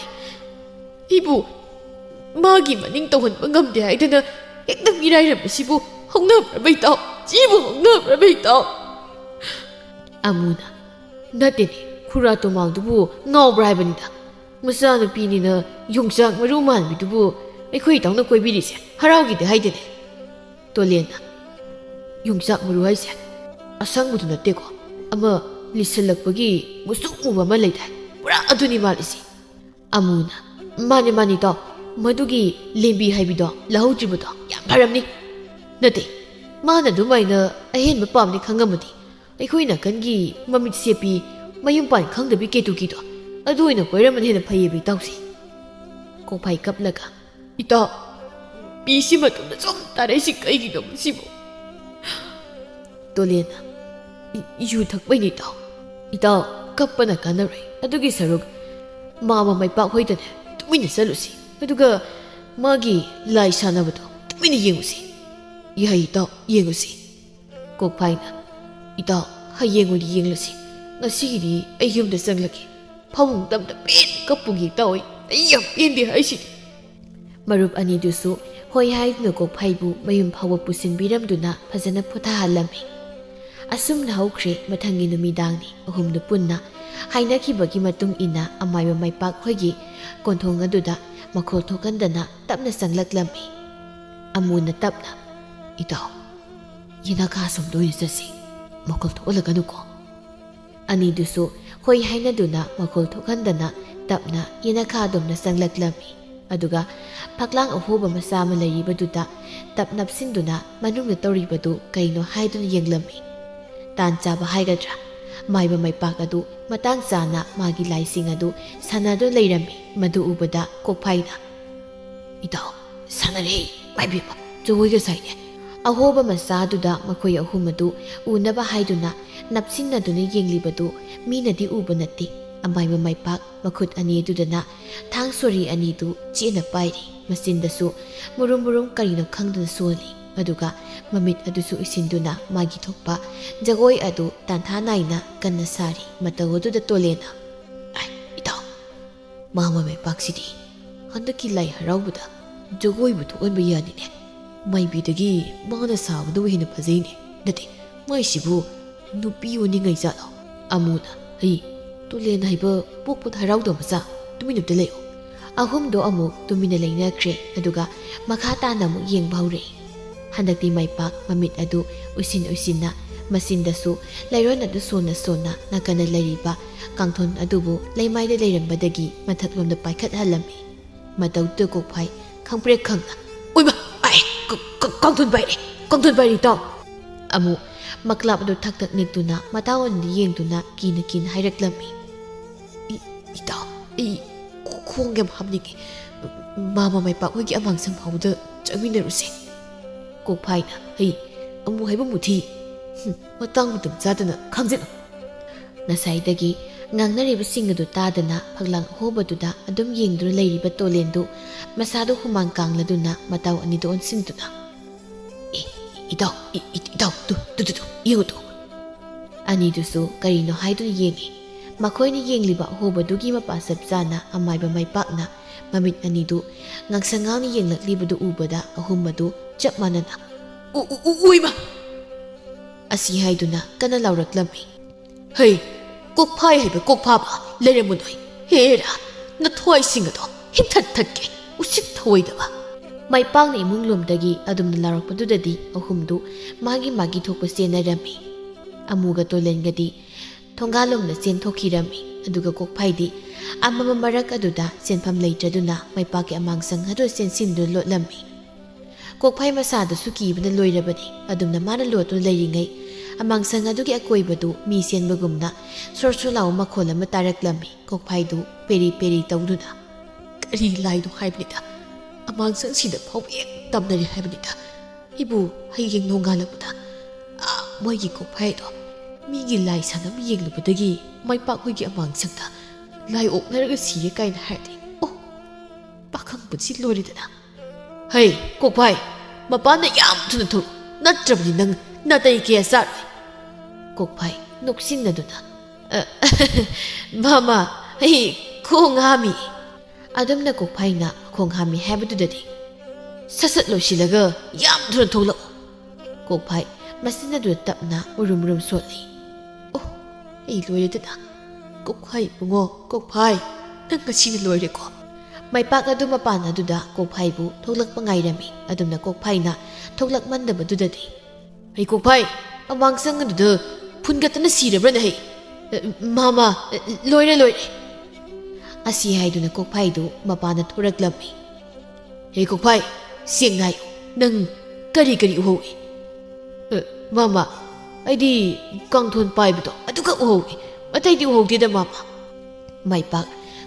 อีบุมากี่มันนิ่งตัวหันมันงำเดียไอ้เด้อเอ็กต้องมีอะไรแบบสิบุห้องน้ำไม่ต่อจีบุห้องน้ำไม่ต่ออามูนะนั่นเองคุระตัวมังดูบุเงาบรายบันดาเมื่อสานปีนี้นะยงจังมารู้มันไปดูบุไอ้คุยต้องนักคุยบิดิเสียฮารากิเดให้เด้อตัวเลี้ยนะยงจังมารู้ให้เสียอาสังบุตรนัดเด็กอามาลิสลักปกี้มุสุกมูบามาเลยได้ปราอัตุนิมาลิสิอามูนะมันนี่ต่อมาดูกี้เลนบีให้บิดอลาหูจิบุตอยากพารัมนี่นั่นเองมาหน้าดูไม่นะไอ้เห็นมาปั๊มนี่ขังกันมาดีไอ้คุยน่ะกันกี้มามิดเสียปีมายุ่งปั่นขังเดบิเกตุกีตัวอะดูน่ะไปเรื่องมันเห็นพายบีต้องสิกงพายกับละกันอีต่อปีสิมาตัวน่ะส่งตาได้สิไอ้กี่ดอกสิบุตัวเลี้ยนะอยู่ทักไปนี่ต่ออีต่อกับปนักกันอะไรอะดูกี้สรุปมาไม่ปากห้อยตัวเนี่ยตัวไม่เนี่ยสรุปสิอะดูก็มากี้ไล่ชานาบุตรตัวไม่เนี่ยยิงสิยี่ห้อต่อยิงสิกบพายนะอีต่อให้ยิงวันยิงเลยสิงั้นสิดีไอ้ยุ่งเดือดสังลักพ่อมึงตั้มแต่เป็นก็ปุ่งยิงต่อยไอ้ยับยิงเดียให้สิมารูปอันนี้ดูสู้หอยหายหนูกบพายบุไม่ยุ่งพาวปุสินบิรำดูนะพัฒนาพุทธาลามิอาสมนาอุครีมาทางกินมีดังนี่หุ่มดูปุ่นนะให้นักขีบกิมาตุงอินะอามายไม่ปักหอยกีก่อนทงกันดูดะมาโคทกันดนะตับน่ะสังลักลามีอามูนตับนะอีต่อยินาคาสมดูยิ่งสิมาโคทกันละกันดูก่อนอันนี้ดูสู้หอยให้น่ะดูนะมาโคทกันดนะตับนะยินาคาดมน่ะสังลักลามีอะดูกะพักล่างเอาหัวมาซามาเลยบดูดะตับนับสินดูนะมันนุ่มน่ะตอรีบดูไกโนให้ดูยังลามีตานจ่าบ่ให้กันจ้ะไม่ปากดูมาตั้งจานะมากิไลสิงดูสานาดูเลยรำมีมาดูอุบดะกบไผ่นะอีต่อสานาเลยไม่บีบจะวิ่งกันใส่เนี่ยเอาหัวมาซาดูดะมาคุยเอาหัวมาดูอูน่ะบ่ให้ดูนะนับสินน่ะดูนี่ยังลีบดูมีน่ะที่อุบนัดติไม่ปากมาขุดอันนี้ดูดนะทางสุรีอันนี้ดูจีน่ะไปดิมาสินดะสูมุรุมกะลีนกขังดะสูลี ꯑꯗꯨꯒ ꯃꯃꯤꯠ ꯑꯗꯨꯁꯨ ꯏꯁꯤꯟꯗꯨꯅ ꯃꯥꯒꯤ ꯊꯣꯛꯄ ꯖꯒꯣꯏ ꯑꯗꯨ ꯇꯥꯟꯊꯥ ꯅꯥꯏꯅ ꯀꯟꯅ ꯁꯥꯔꯤ ꯃꯇꯧ ꯑꯗꯨꯗ ꯇꯣꯂꯦꯟꯅ ꯏꯇꯥꯎ ꯃꯥꯃ ꯃꯩꯄꯥꯛꯁꯤꯗꯤ ꯍꯟꯗꯛꯀꯤ ꯂꯥꯏ ꯍꯔꯥꯎꯕꯗ ꯖꯒꯣꯏꯕꯨ ꯊꯣꯛꯍꯟꯕ ꯌꯥꯅꯤꯅꯦ ꯃꯥꯏꯕꯤꯗꯒꯤ ꯃꯥꯅ ꯁꯥꯕꯗꯨ ꯍꯦꯟꯅ ꯐꯖꯩꯅꯦ ꯅꯠꯇꯦ ꯃꯥꯏꯁꯤꯕꯨ ꯅꯨꯄꯤ ꯑꯣꯏꯅꯤꯡꯉꯩ ꯖꯥꯠꯂꯣ ꯑꯃꯨꯅ ꯇꯣꯂꯦꯟ ꯍꯥꯏꯕ ꯄꯣꯛꯄꯗ ꯍꯔꯥꯎꯗꯕ ꯃꯆꯥ ꯇꯨꯃꯤꯟꯅ ꯑꯝꯇ ꯂꯩꯌꯣ ꯑꯍꯨꯝꯗꯣ ꯑꯃꯨꯛ ꯇꯨꯃꯤꯟꯅ ꯂꯩꯅꯈ꯭ꯔꯦ ꯑꯗꯨꯒ ꯃꯈꯥ ꯇꯥꯅ ꯑꯃꯨꯛ ꯌꯦꯡꯕ ꯍꯧꯔꯛꯏ ꯍꯟꯗꯛꯇꯤ ꯃꯩꯄꯥꯛ ꯃꯃꯤꯠ ꯑꯗꯨ ꯎꯏꯁꯤꯟꯅ ꯃꯆꯤꯟꯗꯁꯨ ꯂꯩꯔꯣꯟ ꯑꯗꯨ ꯁꯣꯟꯅ ꯅꯥꯀꯟꯅ ꯂꯩꯔꯤꯕ ꯀꯥꯡꯊꯣꯟ ꯑꯗꯨꯕꯨ ꯂꯩꯃꯥꯏꯗ ꯂꯩꯔꯝꯕꯗꯒꯤ ꯃꯊꯛꯂꯣꯝꯗ ꯄꯥꯏꯈꯠꯍꯜꯂꯝꯃꯤ ꯃꯇꯧꯗꯨꯗ ꯀꯣꯛꯐꯥꯏ ꯈꯪꯄ꯭ꯔꯦꯛ ꯈꯪꯅ ꯑꯣꯏꯃ ꯀꯥꯡꯊꯣꯟ ꯄꯥꯏꯔꯤ ꯏꯇꯥꯎ ꯑꯃꯨꯛ ꯃꯀ꯭ꯂꯥꯞ ꯑꯗꯨ ꯊꯛ ꯅꯤꯛꯇꯨꯅ ꯃꯇꯥꯋꯟꯗ ꯌꯦꯡꯗꯨꯅ ꯀꯤꯅ ꯍꯥꯏꯔꯛꯂꯝꯃꯤ ꯏꯇꯥꯎ ꯑꯩ ꯈꯣꯡ ꯌꯥꯝ ꯍꯥꯝꯅꯤꯡꯉꯤ ꯃꯥꯃ ꯃꯩꯄꯥꯛ ꯍꯣꯏꯒꯤ ꯑꯃꯥꯡꯁꯪ ꯐꯥꯎꯕꯗ ꯆꯪꯃꯤꯟꯅꯔꯨꯁꯦ ꯀꯣꯛꯐꯥꯏꯅ ꯑꯃꯨꯛ ꯍꯥꯏꯕ ꯃꯨꯊꯤ ꯃꯇꯥꯡ ꯃꯇꯝ ꯆꯥꯗꯅ ꯈꯪꯖꯤꯜꯂꯨ ꯉꯁꯥꯏꯗꯒꯤ ꯉꯥꯡꯅꯔꯤꯕꯁꯤꯡ ꯑꯗꯨ ꯇꯥꯗꯅ ꯐꯛꯂꯥꯡ ꯑꯍꯣꯕꯗꯨꯗ ꯑꯗꯨꯝ ꯌꯦꯡꯗꯨꯅ ꯂꯩꯔꯤꯕ ꯇꯣꯂꯦꯟꯗꯨ ꯃꯁꯥꯗꯨ ꯍꯨꯃꯥꯡ ꯀꯥꯡꯂꯗꯨꯅ ꯃꯇꯥꯎ ꯑꯅꯤꯗꯨ ꯑꯣꯟꯁꯤꯟꯗꯨꯅ ꯏꯇꯥꯎ ꯌꯦꯡꯉꯨ ꯑꯅꯤꯗꯨꯁꯨ ꯀꯔꯤꯅꯣ ꯍꯥꯏꯗꯨꯅ ꯌꯦꯡꯉꯤ ꯃꯈꯣꯏꯅ ꯌꯦꯡꯂꯤꯕ ꯑꯍꯣꯕꯗꯨꯒꯤ ꯃꯄꯥ ꯆꯞ ꯆꯥꯅ ꯑꯃꯥꯏꯕ ꯃꯩꯄꯥꯛꯅ ꯃꯃꯤꯠ ꯑꯅꯤꯗꯨ ꯉꯥꯡꯁꯪ ꯉꯥꯡꯅ ꯌꯦꯡꯂꯛꯂꯤꯕꯗꯨ ꯎꯕꯗ ꯑꯍꯨꯝ ꯑꯗꯨ ꯆꯞ ꯃꯥꯟꯅꯅ ꯎꯏꯃ ꯑꯁꯤ ꯍꯥꯏꯗꯨꯅ ꯀꯟꯅ ꯂꯥꯎꯔꯛꯂꯝꯃꯤ ꯀꯣꯛꯐꯥꯏ ꯍꯥꯏꯕ ꯀꯣꯛꯐꯥꯕ ꯂꯩꯔꯝꯃꯨ ꯅꯣꯏ ꯍꯦꯔꯥ ꯅꯊ꯭ꯋꯥꯏꯁꯤꯡ ꯑꯗꯣ ꯍꯤꯞꯊꯠꯀꯦ ꯎꯁꯤꯠ ꯊꯑꯣꯏꯗꯕ ꯃꯩꯄꯥꯛꯅ ꯏꯃꯨꯡꯂꯣꯝꯗꯒꯤ ꯑꯗꯨꯝꯅ ꯂꯥꯎꯔꯛꯄꯗꯨꯗꯗꯤ ꯑꯍꯨꯝꯗꯨ ꯃꯥꯒꯤ ꯊꯣꯛꯄ ꯆꯦꯟꯅꯔꯝꯃꯤ ꯑꯃꯨꯒ ꯇꯣꯂꯦꯟꯒꯗꯤ ꯊꯣꯡꯒꯥꯜꯂꯣꯝꯗ ꯆꯦꯟꯊꯣꯛꯈꯤꯔꯝꯃꯤ ꯑꯗꯨꯒ ꯀꯣꯛꯐꯥꯏꯗꯤ ꯑꯃꯃ ꯃꯔꯛ ꯑꯗꯨꯗ ꯆꯦꯟꯐꯝ ꯂꯩꯇ꯭ꯔꯗꯨꯅ ꯃꯩꯄꯥꯛꯀꯤ ꯑꯃꯥꯡꯁꯪ ꯑꯗꯨ ꯆꯦꯟꯁꯤꯟꯗꯨꯅ ꯂꯣꯠꯂꯝꯃꯤ ꯀꯣꯛꯐꯥꯏ ꯃꯁꯥꯗꯨꯁꯨ ꯀꯤꯕꯅ ꯂꯣꯏꯔꯕꯅꯤ ꯑꯗꯨꯝꯅ ꯃꯥꯅ ꯂꯣꯠꯇꯨꯅ ꯂꯩꯔꯤꯉꯩ ꯑꯃꯥꯡꯁꯪ ꯑꯗꯨꯒꯤ ꯑꯀꯣꯏꯕꯗꯨ ꯃꯤ ꯆꯦꯟꯕꯒꯨꯝꯅ ꯁꯣꯔ ꯂꯥꯎꯕ ꯃꯈꯣꯜ ꯑꯃ ꯇꯥꯔꯛꯂꯝꯃꯤ ꯀꯣꯛꯐꯥꯏꯗꯨ ꯄꯦꯔꯤ ꯇꯧꯗꯨꯅ ꯀꯔꯤ ꯂꯥꯏꯅꯣ ꯍꯥꯏꯕꯅꯤꯗ ꯑꯃꯥꯡꯁꯪꯁꯤꯗ ꯐꯥꯎꯕ ꯍꯦꯛ ꯇꯝꯅꯔꯤ ꯍꯥꯏꯕꯅꯤꯗ ꯑꯩꯕꯨ ꯍꯌꯦꯡ ꯅꯣꯡꯉꯥꯜꯂꯛꯄꯗ ꯃꯣꯏꯒꯤ ꯀꯣꯛꯐꯥꯏꯗꯣ ꯃꯤꯒꯤ ꯂꯥꯏ ꯁꯥꯟꯅꯕ ꯌꯦꯡꯂꯨꯕꯗꯒꯤ ꯃꯩꯄꯥꯛ ꯍꯣꯏꯒꯤ ꯑꯃꯥꯡꯁꯪꯗ ꯂꯥꯏ ꯑꯣꯛꯅꯔꯒ ꯁꯤꯔꯦ ꯀꯥꯏꯅ ꯍꯥꯏꯔꯗꯤ ꯄꯥꯈꯪ ꯄꯨꯟꯁꯤ ꯂꯣꯏꯔꯦꯗꯅ ꯀꯣꯛꯐꯥꯏ ꯃꯄꯥꯟꯗ ꯌꯥꯝ ꯊꯨꯅ ꯊꯣꯛ ꯅꯠꯇ꯭ꯔꯕꯗꯤ ꯅꯪ ꯅꯥꯇꯩ ꯀꯌꯥ ꯆꯥꯔꯣꯏ ꯀꯣꯛꯐꯥꯏ ꯅꯣꯛꯁꯤꯟꯅꯗꯨꯅ ꯃꯥꯃ ꯑꯩ ꯈꯣꯡ ꯍꯥꯝꯃꯤ ꯑꯗꯨꯝꯅ ꯀꯣꯛꯐꯥꯏꯅ ꯈꯣꯡ ꯍꯥꯝꯃꯤ ꯍꯥꯏꯕꯗꯨꯗꯗꯤ ꯁꯠ ꯂꯣꯏꯁꯤꯜꯂꯒ ꯌꯥꯝ ꯊꯨꯅ ꯊꯣꯛꯂꯛꯎ ꯀꯣꯛꯐꯥꯏ ꯃꯆꯤꯟ ꯑꯗꯨꯗ ꯇꯞꯅ ꯎꯔꯨꯝ ꯁꯣꯠꯂꯤ ꯑꯩ ꯂꯣꯏꯔꯦꯗꯅ ꯀꯣꯛꯐꯥꯏ ꯏꯕꯨꯡꯉꯣ ꯀꯣꯛꯐꯥꯏ ꯅꯪ ꯉꯁꯤꯅ ꯂꯣꯏꯔꯦꯀꯣ ꯃꯩꯄꯥꯛ ꯑꯗꯨ ꯃꯄꯥꯟ ꯑꯗꯨꯗ ꯀꯣꯛꯐꯥꯏꯕꯨ ꯊꯣꯛꯂꯛꯄ ꯉꯥꯏꯔꯝꯃꯤ ꯑꯗꯨꯝꯅ ꯀꯣꯛꯐꯥꯏꯅ ꯊꯣꯛꯂꯛꯃꯟꯗꯕꯗꯨꯗꯗꯤ ꯀꯣꯛꯐꯥꯏ ꯑꯃꯥꯡꯁꯪ ꯑꯗꯨꯗ ꯐꯨꯟꯒꯠꯇꯅ ꯁꯤꯔꯕ꯭ꯔꯅ ꯃꯥꯃ ꯂꯣꯏꯔꯦ ꯑꯁꯤ ꯍꯥꯏꯗꯨꯅ ꯀꯣꯛꯐꯥꯏꯗꯨ ꯃꯄꯥꯟꯗ ꯊꯣꯔꯛꯂꯝꯃꯤ ꯀꯣꯛꯐꯥꯏ ꯁꯦꯡꯅ ꯍꯥꯏꯌꯨ ꯅꯪ ꯀꯔꯤ ꯎꯍꯧꯏ ꯃꯥꯃ ꯑꯩꯗꯤ ꯀꯥꯡꯊꯣꯟ ꯄꯥꯏꯕꯗꯣ ꯑꯗꯨꯈꯛ ꯎꯍꯧꯏ ꯑꯇꯩꯗꯤ ꯎꯍꯧꯗꯦꯗ ꯃꯥꯃ ꯃꯩꯄꯥꯛ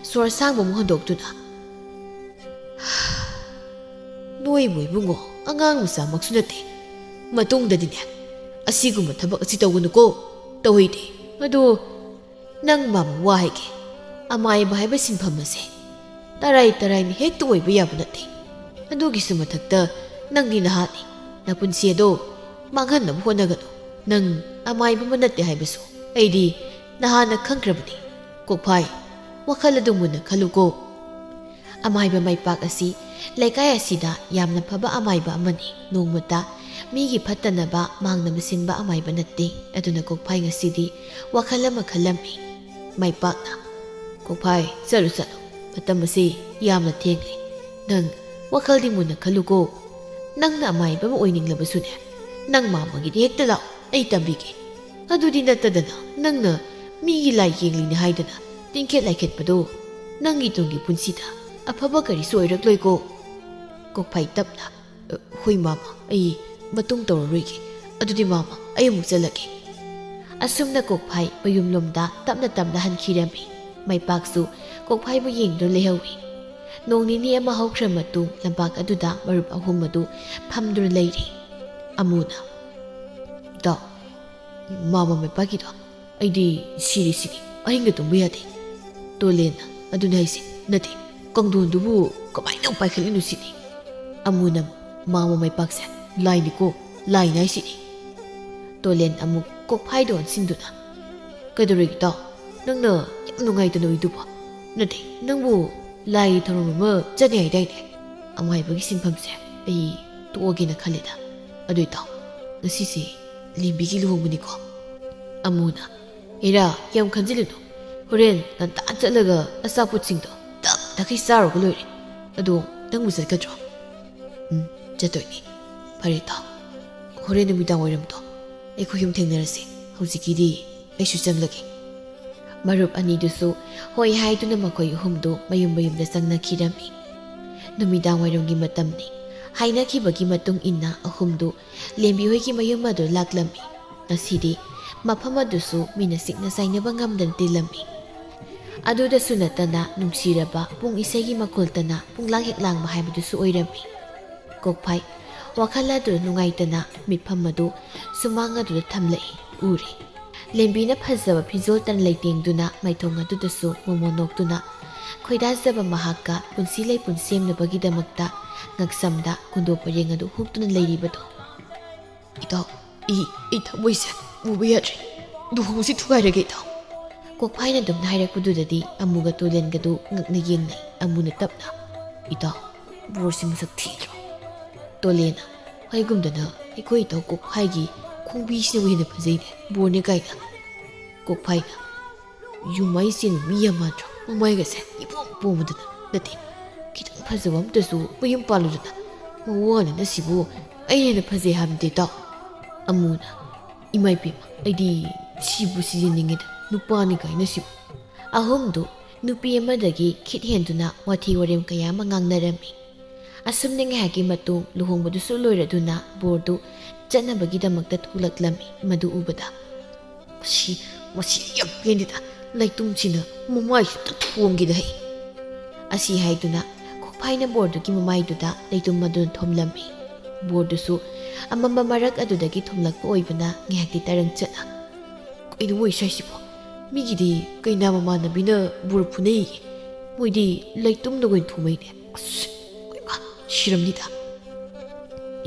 ꯁꯣꯔ ꯁꯥꯡꯕ ꯑꯃꯨꯛ ꯍꯣꯟꯗꯣꯛꯇꯨꯅ ꯅꯣꯏꯕꯨ ꯏꯕꯨꯡꯉꯣ ꯑꯉꯥꯡ ꯃꯆꯥꯃꯛꯁꯨ ꯅꯠꯇꯦ ꯃꯇꯨꯡꯗꯗꯤꯅꯦ ꯑꯁꯤꯒꯨꯝꯕ ꯊꯕꯛ ꯑꯁꯤ ꯇꯧꯒꯅꯨꯀꯣ ꯇꯧꯍꯩꯗꯦ ꯑꯗꯣ ꯅꯪ ꯃꯥꯃ ꯋꯥ ꯍꯥꯏꯒꯦ ꯑꯃꯥꯏꯕ ꯍꯥꯏꯕ ꯁꯤꯟꯐꯝ ꯑꯁꯦ ꯇꯔꯥꯏꯅ ꯍꯦꯛꯇ ꯑꯣꯏꯕ ꯌꯥꯕ ꯅꯠꯇꯦ ꯑꯗꯨꯒꯤꯁꯨ ꯃꯊꯛꯇ ꯅꯪꯗꯤ ꯅꯍꯥꯅꯤ ꯅꯄꯨꯟꯁꯤ ꯑꯗꯣ ꯃꯥꯡꯍꯟꯅꯕ ꯍꯣꯠꯅꯒꯅꯨ ꯅꯪ ꯑꯃꯥꯏꯕ ꯑꯃ ꯅꯠꯇꯦ ꯍꯥꯏꯕꯁꯨ ꯑꯩꯗꯤ ꯅꯍꯥꯟꯅ ꯈꯪꯈ꯭ꯔꯕꯅꯤ ꯀꯣꯛꯐꯥꯏ ꯋꯥꯈꯜ ꯑꯗꯨ ꯃꯨꯟꯅ ꯈꯜꯂꯨꯀꯣ ꯑꯃꯥꯏꯕ ꯃꯩꯄꯥꯛ ꯑꯁꯤ ꯂꯩꯀꯥꯏ ꯑꯁꯤꯗ ꯌꯥꯝꯅ ꯐꯕ ꯑꯃꯥꯏꯕ ꯑꯃꯅꯤ ꯅꯣꯡꯃꯇ ꯃꯤꯒꯤ ꯐꯠꯇꯅꯕ ꯃꯥꯡꯅꯕ ꯁꯤꯟꯕ ꯑꯃꯥꯏꯕ ꯅꯠꯇꯦ ꯑꯗꯨꯅ ꯀꯣꯛꯐꯥꯏ ꯉꯁꯤꯗꯤ ꯋꯥꯈꯜ ꯑꯃ ꯈꯜꯂꯝꯃꯤ ꯃꯩꯄꯥꯛꯅ ꯀꯣꯛꯐꯥꯏ ꯆꯠꯂꯨ ꯃꯇꯝ ꯑꯁꯤ ꯌꯥꯝꯅ ꯊꯦꯡꯂꯦ ꯅꯪ ꯋꯥꯈꯜꯗꯤ ꯃꯨꯟꯅ ꯈꯜꯂꯨꯀꯣ ꯅꯪꯅ ꯑꯃꯥꯏꯕ ꯑꯃ ꯑꯣꯏꯅꯤꯡꯂꯕꯁꯨꯅꯦ ꯅꯪ ꯃꯥꯃꯒꯤꯗꯤ ꯍꯦꯛꯇ ꯂꯥꯛꯑꯣ ꯑꯩ ꯇꯝꯕꯤꯒꯦ ꯑꯗꯨꯗꯤ ꯅꯠꯇꯗꯅ ꯅꯪꯅ ꯃꯤꯒꯤ ꯂꯥꯏ ꯌꯦꯡꯂꯤꯅꯦ ꯍꯥꯏꯗꯅ ꯇꯤꯡꯈꯦꯠ ꯂꯥꯏꯈꯦꯠꯄꯗꯣ ꯅꯪꯒꯤ ꯇꯨꯡꯒꯤ ꯄꯨꯟꯁꯤꯗ ꯑꯐꯕ ꯀꯔꯤꯁꯨ ꯑꯣꯏꯔꯛꯂꯣꯏꯀꯣ ꯀꯣꯛꯐꯥꯏ ꯇꯞꯅ ꯍꯣꯏ ꯃꯥꯃ ꯑꯩ ꯃꯇꯨꯡ ꯇꯧꯔꯔꯣꯏꯒꯦ ꯑꯗꯨꯗꯤ ꯃꯥꯃ ꯑꯩ ꯑꯃꯨꯛ ꯆꯠꯂꯒꯦ ꯑꯁꯨꯝꯅ ꯀꯣꯛꯐꯥꯏ ꯃꯌꯨꯝꯂꯣꯝꯗ ꯇꯞꯅ ꯍꯟꯈꯤꯔꯝꯃꯤ ꯃꯩꯄꯥꯛꯁꯨ ꯀꯣꯛꯐꯥꯏꯕꯨ ꯌꯦꯡꯗꯨꯅ ꯂꯩꯍꯧꯏ ꯅꯣꯡ ꯅꯤꯅꯤ ꯑꯃ ꯍꯧꯈ꯭ꯔ ꯃꯇꯨꯡ ꯂꯝꯄꯥꯛ ꯑꯗꯨꯗ ꯃꯔꯨꯞ ꯑꯍꯨꯝ ꯑꯗꯨ ꯐꯝꯗꯨꯅ ꯂꯩꯔꯤ ꯑꯃꯨꯅ ꯏꯇꯥꯎ ꯃꯥꯃ ꯃꯩꯄꯥꯛꯀꯤꯗꯣ ꯑꯩꯗꯤ ꯁꯤꯔꯤ ꯑꯍꯤꯡꯒ ꯇꯨꯝꯕ ꯌꯥꯗꯦ ꯇꯣꯂꯦꯟꯅ ꯑꯗꯨꯅ ꯍꯥꯏꯁꯦ ꯅꯠꯇꯦ ꯀꯥꯡꯊꯣꯟꯗꯨꯕꯨ ꯀꯃꯥꯏꯅ ꯄꯥꯏꯈꯠꯂꯤꯅꯣ ꯁꯤꯅꯤ ꯑꯃꯨꯅ ꯃꯥꯃ ꯃꯩꯄꯥꯛꯁꯦ ꯂꯥꯏꯅꯤꯀꯣ ꯂꯥꯏꯅ ꯍꯥꯏꯁꯤꯅꯤ ꯇꯣꯂꯦꯟ ꯑꯃꯨꯛ ꯀꯣꯛꯐꯥꯏꯗ ꯑꯣꯟꯁꯤꯟꯗꯨꯅ ꯀꯩꯗꯧꯔꯒꯦ ꯏꯇꯥꯎ ꯅꯪꯅ ꯌꯥꯝ ꯅꯨꯡꯉꯥꯏꯇꯅ ꯎꯏꯗꯨꯕꯣ ꯅꯠꯇꯦ ꯅꯪꯕꯨ ꯂꯥꯏ ꯊꯧꯔꯝ ꯑꯃ ꯆꯠꯅꯤ ꯍꯥꯏꯗꯥꯏꯅꯦ ꯑꯃꯥꯏꯕꯒꯤ ꯁꯤꯟꯐꯝꯁꯦ ꯑꯩ ꯇꯣꯛꯑꯒꯦꯅ ꯈꯜꯂꯤꯗ ꯑꯗꯨ ꯏꯇꯥꯎ ꯉꯁꯤꯁꯦ ꯂꯦꯝꯕꯤꯒꯤ ꯂꯨꯍꯣꯡꯕꯅꯤꯀꯣ ꯑꯃꯨꯅ ꯏꯔꯥ ꯌꯥꯝ ꯈꯟꯖꯤꯜꯂꯨꯅꯨ ꯍꯣꯔꯦꯟ ꯉꯟꯇꯥ ꯆꯠꯂꯒ ꯑꯆꯥꯄꯣꯠꯁꯤꯡꯗꯣ ꯇꯛꯈꯩ ꯆꯥꯔꯨꯔꯒ ꯂꯣꯏꯔꯦ ꯑꯗꯣ ꯅꯪꯕꯨ ꯆꯠꯀꯗ꯭ꯔꯣ ꯆꯠꯇꯣꯏꯅꯤ ꯐꯔꯦ ꯏꯇꯥꯎ ꯍꯣꯔꯦꯟ ꯅꯨꯃꯤꯗꯥꯡ ꯋꯥꯏꯔꯝꯗꯣ ꯑꯩꯈꯣꯏ ꯌꯨꯝ ꯊꯦꯡꯅꯔꯁꯤ ꯍꯧꯖꯤꯛꯀꯤꯗꯤ ꯑꯩꯁꯨ ꯆꯪꯂꯒꯦ ꯃꯔꯨꯞ ꯑꯅꯤꯗꯨꯁꯨ ꯍꯣꯏ ꯍꯥꯏꯗꯨꯅ ꯃꯈꯣꯏ ꯑꯍꯨꯝꯗꯨ ꯃꯌꯨꯝ ꯃꯌꯨꯝꯗ ꯆꯪꯅꯈꯤꯔꯝꯃꯤ ꯅꯨꯃꯤꯗꯥꯡ ꯋꯥꯏꯔꯝꯒꯤ ꯃꯇꯝꯅꯤ ꯍꯥꯏꯅꯈꯤꯕꯒꯤ ꯃꯇꯨꯡ ꯏꯟꯅ ꯑꯍꯨꯝꯗꯨ ꯂꯦꯝꯕꯤꯍꯣꯏꯒꯤ ꯃꯌꯨꯝ ꯑꯗꯨ ꯂꯥꯛꯂꯝꯃꯤ ꯉꯁꯤꯗꯤ ꯃꯐꯝ ꯑꯗꯨꯁꯨ ꯃꯤꯅ ꯆꯤꯛꯅ ꯆꯥꯏꯅꯕ ꯉꯝꯗꯅ ꯇꯤꯜꯂꯝꯃꯤ ꯑꯗꯨꯗꯁꯨ ꯅꯠꯇꯅ ꯅꯨꯡꯁꯤꯔꯕ ꯄꯨꯡ ꯏꯁꯩꯒꯤ ꯃꯈꯣꯜꯇꯅ ꯄꯨꯡꯂꯥꯡ ꯍꯦꯛ ꯂꯥꯡꯕ ꯍꯥꯏꯕꯗꯨꯁꯨ ꯑꯣꯏꯔꯝꯃꯤ ꯀꯣꯛꯐꯥꯏ ꯋꯥꯈꯜ ꯑꯗꯨ ꯅꯨꯡꯉꯥꯏꯇꯅ ꯃꯤꯠꯐꯝ ꯑꯗꯨ ꯁꯨꯃꯥꯡ ꯑꯗꯨꯗ ꯊꯝꯂꯛꯏ ꯎꯔꯤ ꯂꯦꯝꯕꯤꯅ ꯐꯖꯕ ꯐꯤꯖꯣꯜꯇꯅ ꯂꯩꯇꯦꯡꯗꯨꯅ ꯃꯥꯏꯊꯣꯡ ꯑꯗꯨꯗꯁꯨ ꯃꯣꯃꯣꯟ ꯅꯣꯛꯇꯨꯅ ꯈꯣꯏꯗꯥꯖꯕ ꯃꯍꯥꯛꯀ ꯄꯨꯟꯁꯤ ꯂꯩꯄꯨꯟ ꯁꯦꯝꯅꯕꯒꯤꯗꯃꯛꯇ ꯉꯛꯁꯝꯗ ꯀꯨꯟꯗꯣ ꯄꯔꯦꯡ ꯑꯗꯨ ꯍꯨꯛꯇꯨꯅ ꯂꯩꯔꯤꯕꯗꯣ ꯏꯇꯥꯎ ꯑꯩ ꯊꯃꯣꯏꯁꯦ ꯎꯕ ꯌꯥꯗ꯭ꯔꯦ ꯂꯨꯍꯣꯡꯕꯁꯤ ꯊꯨꯒꯥꯏꯔꯒꯦ ꯏꯇꯥꯎ ꯀꯣꯛꯐꯥꯏꯅ ꯑꯗꯨꯝꯅ ꯍꯥꯏꯔꯛꯄꯗꯨꯗꯗꯤ ꯑꯃꯨꯒ ꯇꯣꯂꯦꯟꯒꯗꯨ ꯉꯛꯅ ꯌꯦꯡꯅꯩ ꯑꯃꯨꯅ ꯇꯞꯅ ꯏꯇꯥꯎ ꯕꯣꯔꯁꯤ ꯃꯁꯛ ꯊꯤꯗ꯭ꯔꯣ ꯇꯣꯂꯦꯟꯅ ꯍꯥꯏꯒꯨꯝꯗꯅ ꯑꯩꯈꯣꯏ ꯏꯇꯥꯎ ꯀꯣꯛꯐꯥꯏꯒꯤ ꯈꯣꯡꯕꯤꯁꯤꯅꯕꯨ ꯍꯦꯟꯅ ꯐꯖꯩꯅꯦ ꯕꯣꯔꯅꯦ ꯀꯥꯏꯅ ꯀꯣꯛꯐꯥꯏꯅ ꯌꯨꯝꯃꯥꯏ ꯆꯦꯟꯕ ꯃꯤ ꯌꯥꯝ ꯃꯥꯟꯗ꯭ꯔꯣ ꯃꯃꯥꯏꯒꯁꯦ ꯏꯄꯣꯝ ꯄꯣꯝꯕꯗꯅ ꯅꯠꯇꯦ ꯈꯤꯇꯪ ꯐꯖꯕ ꯑꯝꯇꯁꯨ ꯃꯌꯨꯝ ꯄꯥꯜꯂꯨꯗꯅ ꯃꯋꯥꯅꯤꯅ ꯁꯤꯕꯨ ꯑꯩ ꯍꯦꯟꯅ ꯐꯖꯩ ꯍꯥꯏꯕꯗꯤ ꯏꯇꯥꯎ ꯑꯃꯨꯅ ꯏꯃꯥ ꯏꯄꯦꯝꯃ ꯑꯩꯗꯤ ꯁꯤꯕꯨ ꯁꯤꯖꯅꯤꯡꯉꯤꯗ ꯅꯨꯄꯥꯅꯤ ꯀꯥꯏꯅ ꯁꯤꯕꯨ ꯑꯍꯨꯝꯗꯨ ꯅꯨꯄꯤ ꯑꯃꯗꯒꯤ ꯈꯤꯠ ꯍꯦꯟꯗꯨꯅ ꯋꯥꯊꯤ ꯋꯥꯔꯦꯝ ꯀꯌꯥ ꯑꯃ ꯉꯥꯡꯅꯔꯝꯃꯤ ꯑꯁꯨꯝꯅ ꯉꯥꯏꯍꯥꯛꯀꯤ ꯃꯇꯨꯡ ꯂꯨꯍꯣꯡꯕꯗꯨꯁꯨ ꯂꯣꯏꯔꯗꯨꯅ ꯕꯣꯔꯗꯨ ꯆꯠꯅꯕꯒꯤꯗꯃꯛꯇ ꯊꯣꯛꯂꯛꯂꯝꯃꯤ ꯃꯗꯨ ꯎꯕꯗ ꯃꯁꯤ ꯌꯥꯝ ꯄꯦꯟꯗꯦꯗ ꯂꯩꯇꯨꯝꯁꯤꯅ ꯃꯃꯥꯏꯁꯤꯗ ꯊꯣꯝꯒꯦꯗ ꯍꯩ ꯑꯁꯤ ꯍꯥꯏꯗꯨꯅ ꯀꯣꯛꯐꯥꯏꯅ ꯕꯣꯔꯗꯨꯒꯤ ꯃꯃꯥꯏꯗꯨꯗ ꯂꯩꯇꯨꯝ ꯑꯗꯨꯅ ꯊꯣꯝꯂꯝꯃꯤ ꯕꯣꯔꯗꯨꯁꯨ ꯑꯃꯝꯕ ꯃꯔꯛ ꯑꯗꯨꯗꯒꯤ ꯊꯣꯝꯂꯛꯄ ꯑꯣꯏꯕꯅ ꯉꯥꯏꯍꯥꯛꯇꯤ ꯇꯔꯪ ꯆꯠꯅ ꯀꯩꯅꯣ ꯃꯣꯏ ꯁꯥꯏꯁꯤꯕꯣ ꯃꯤꯒꯤꯗꯤ ꯀꯩꯅꯥ ꯃꯃꯥꯟꯅꯕꯤꯅ ꯕꯣꯔ ꯐꯨꯅꯩꯌꯦ ꯃꯣꯏꯗꯤ ꯂꯩꯇꯨꯝꯅ ꯑꯣꯏꯅ ꯊꯣꯝꯃꯩꯅꯦ ꯑꯁ ꯁꯤꯔꯝꯅꯤꯗ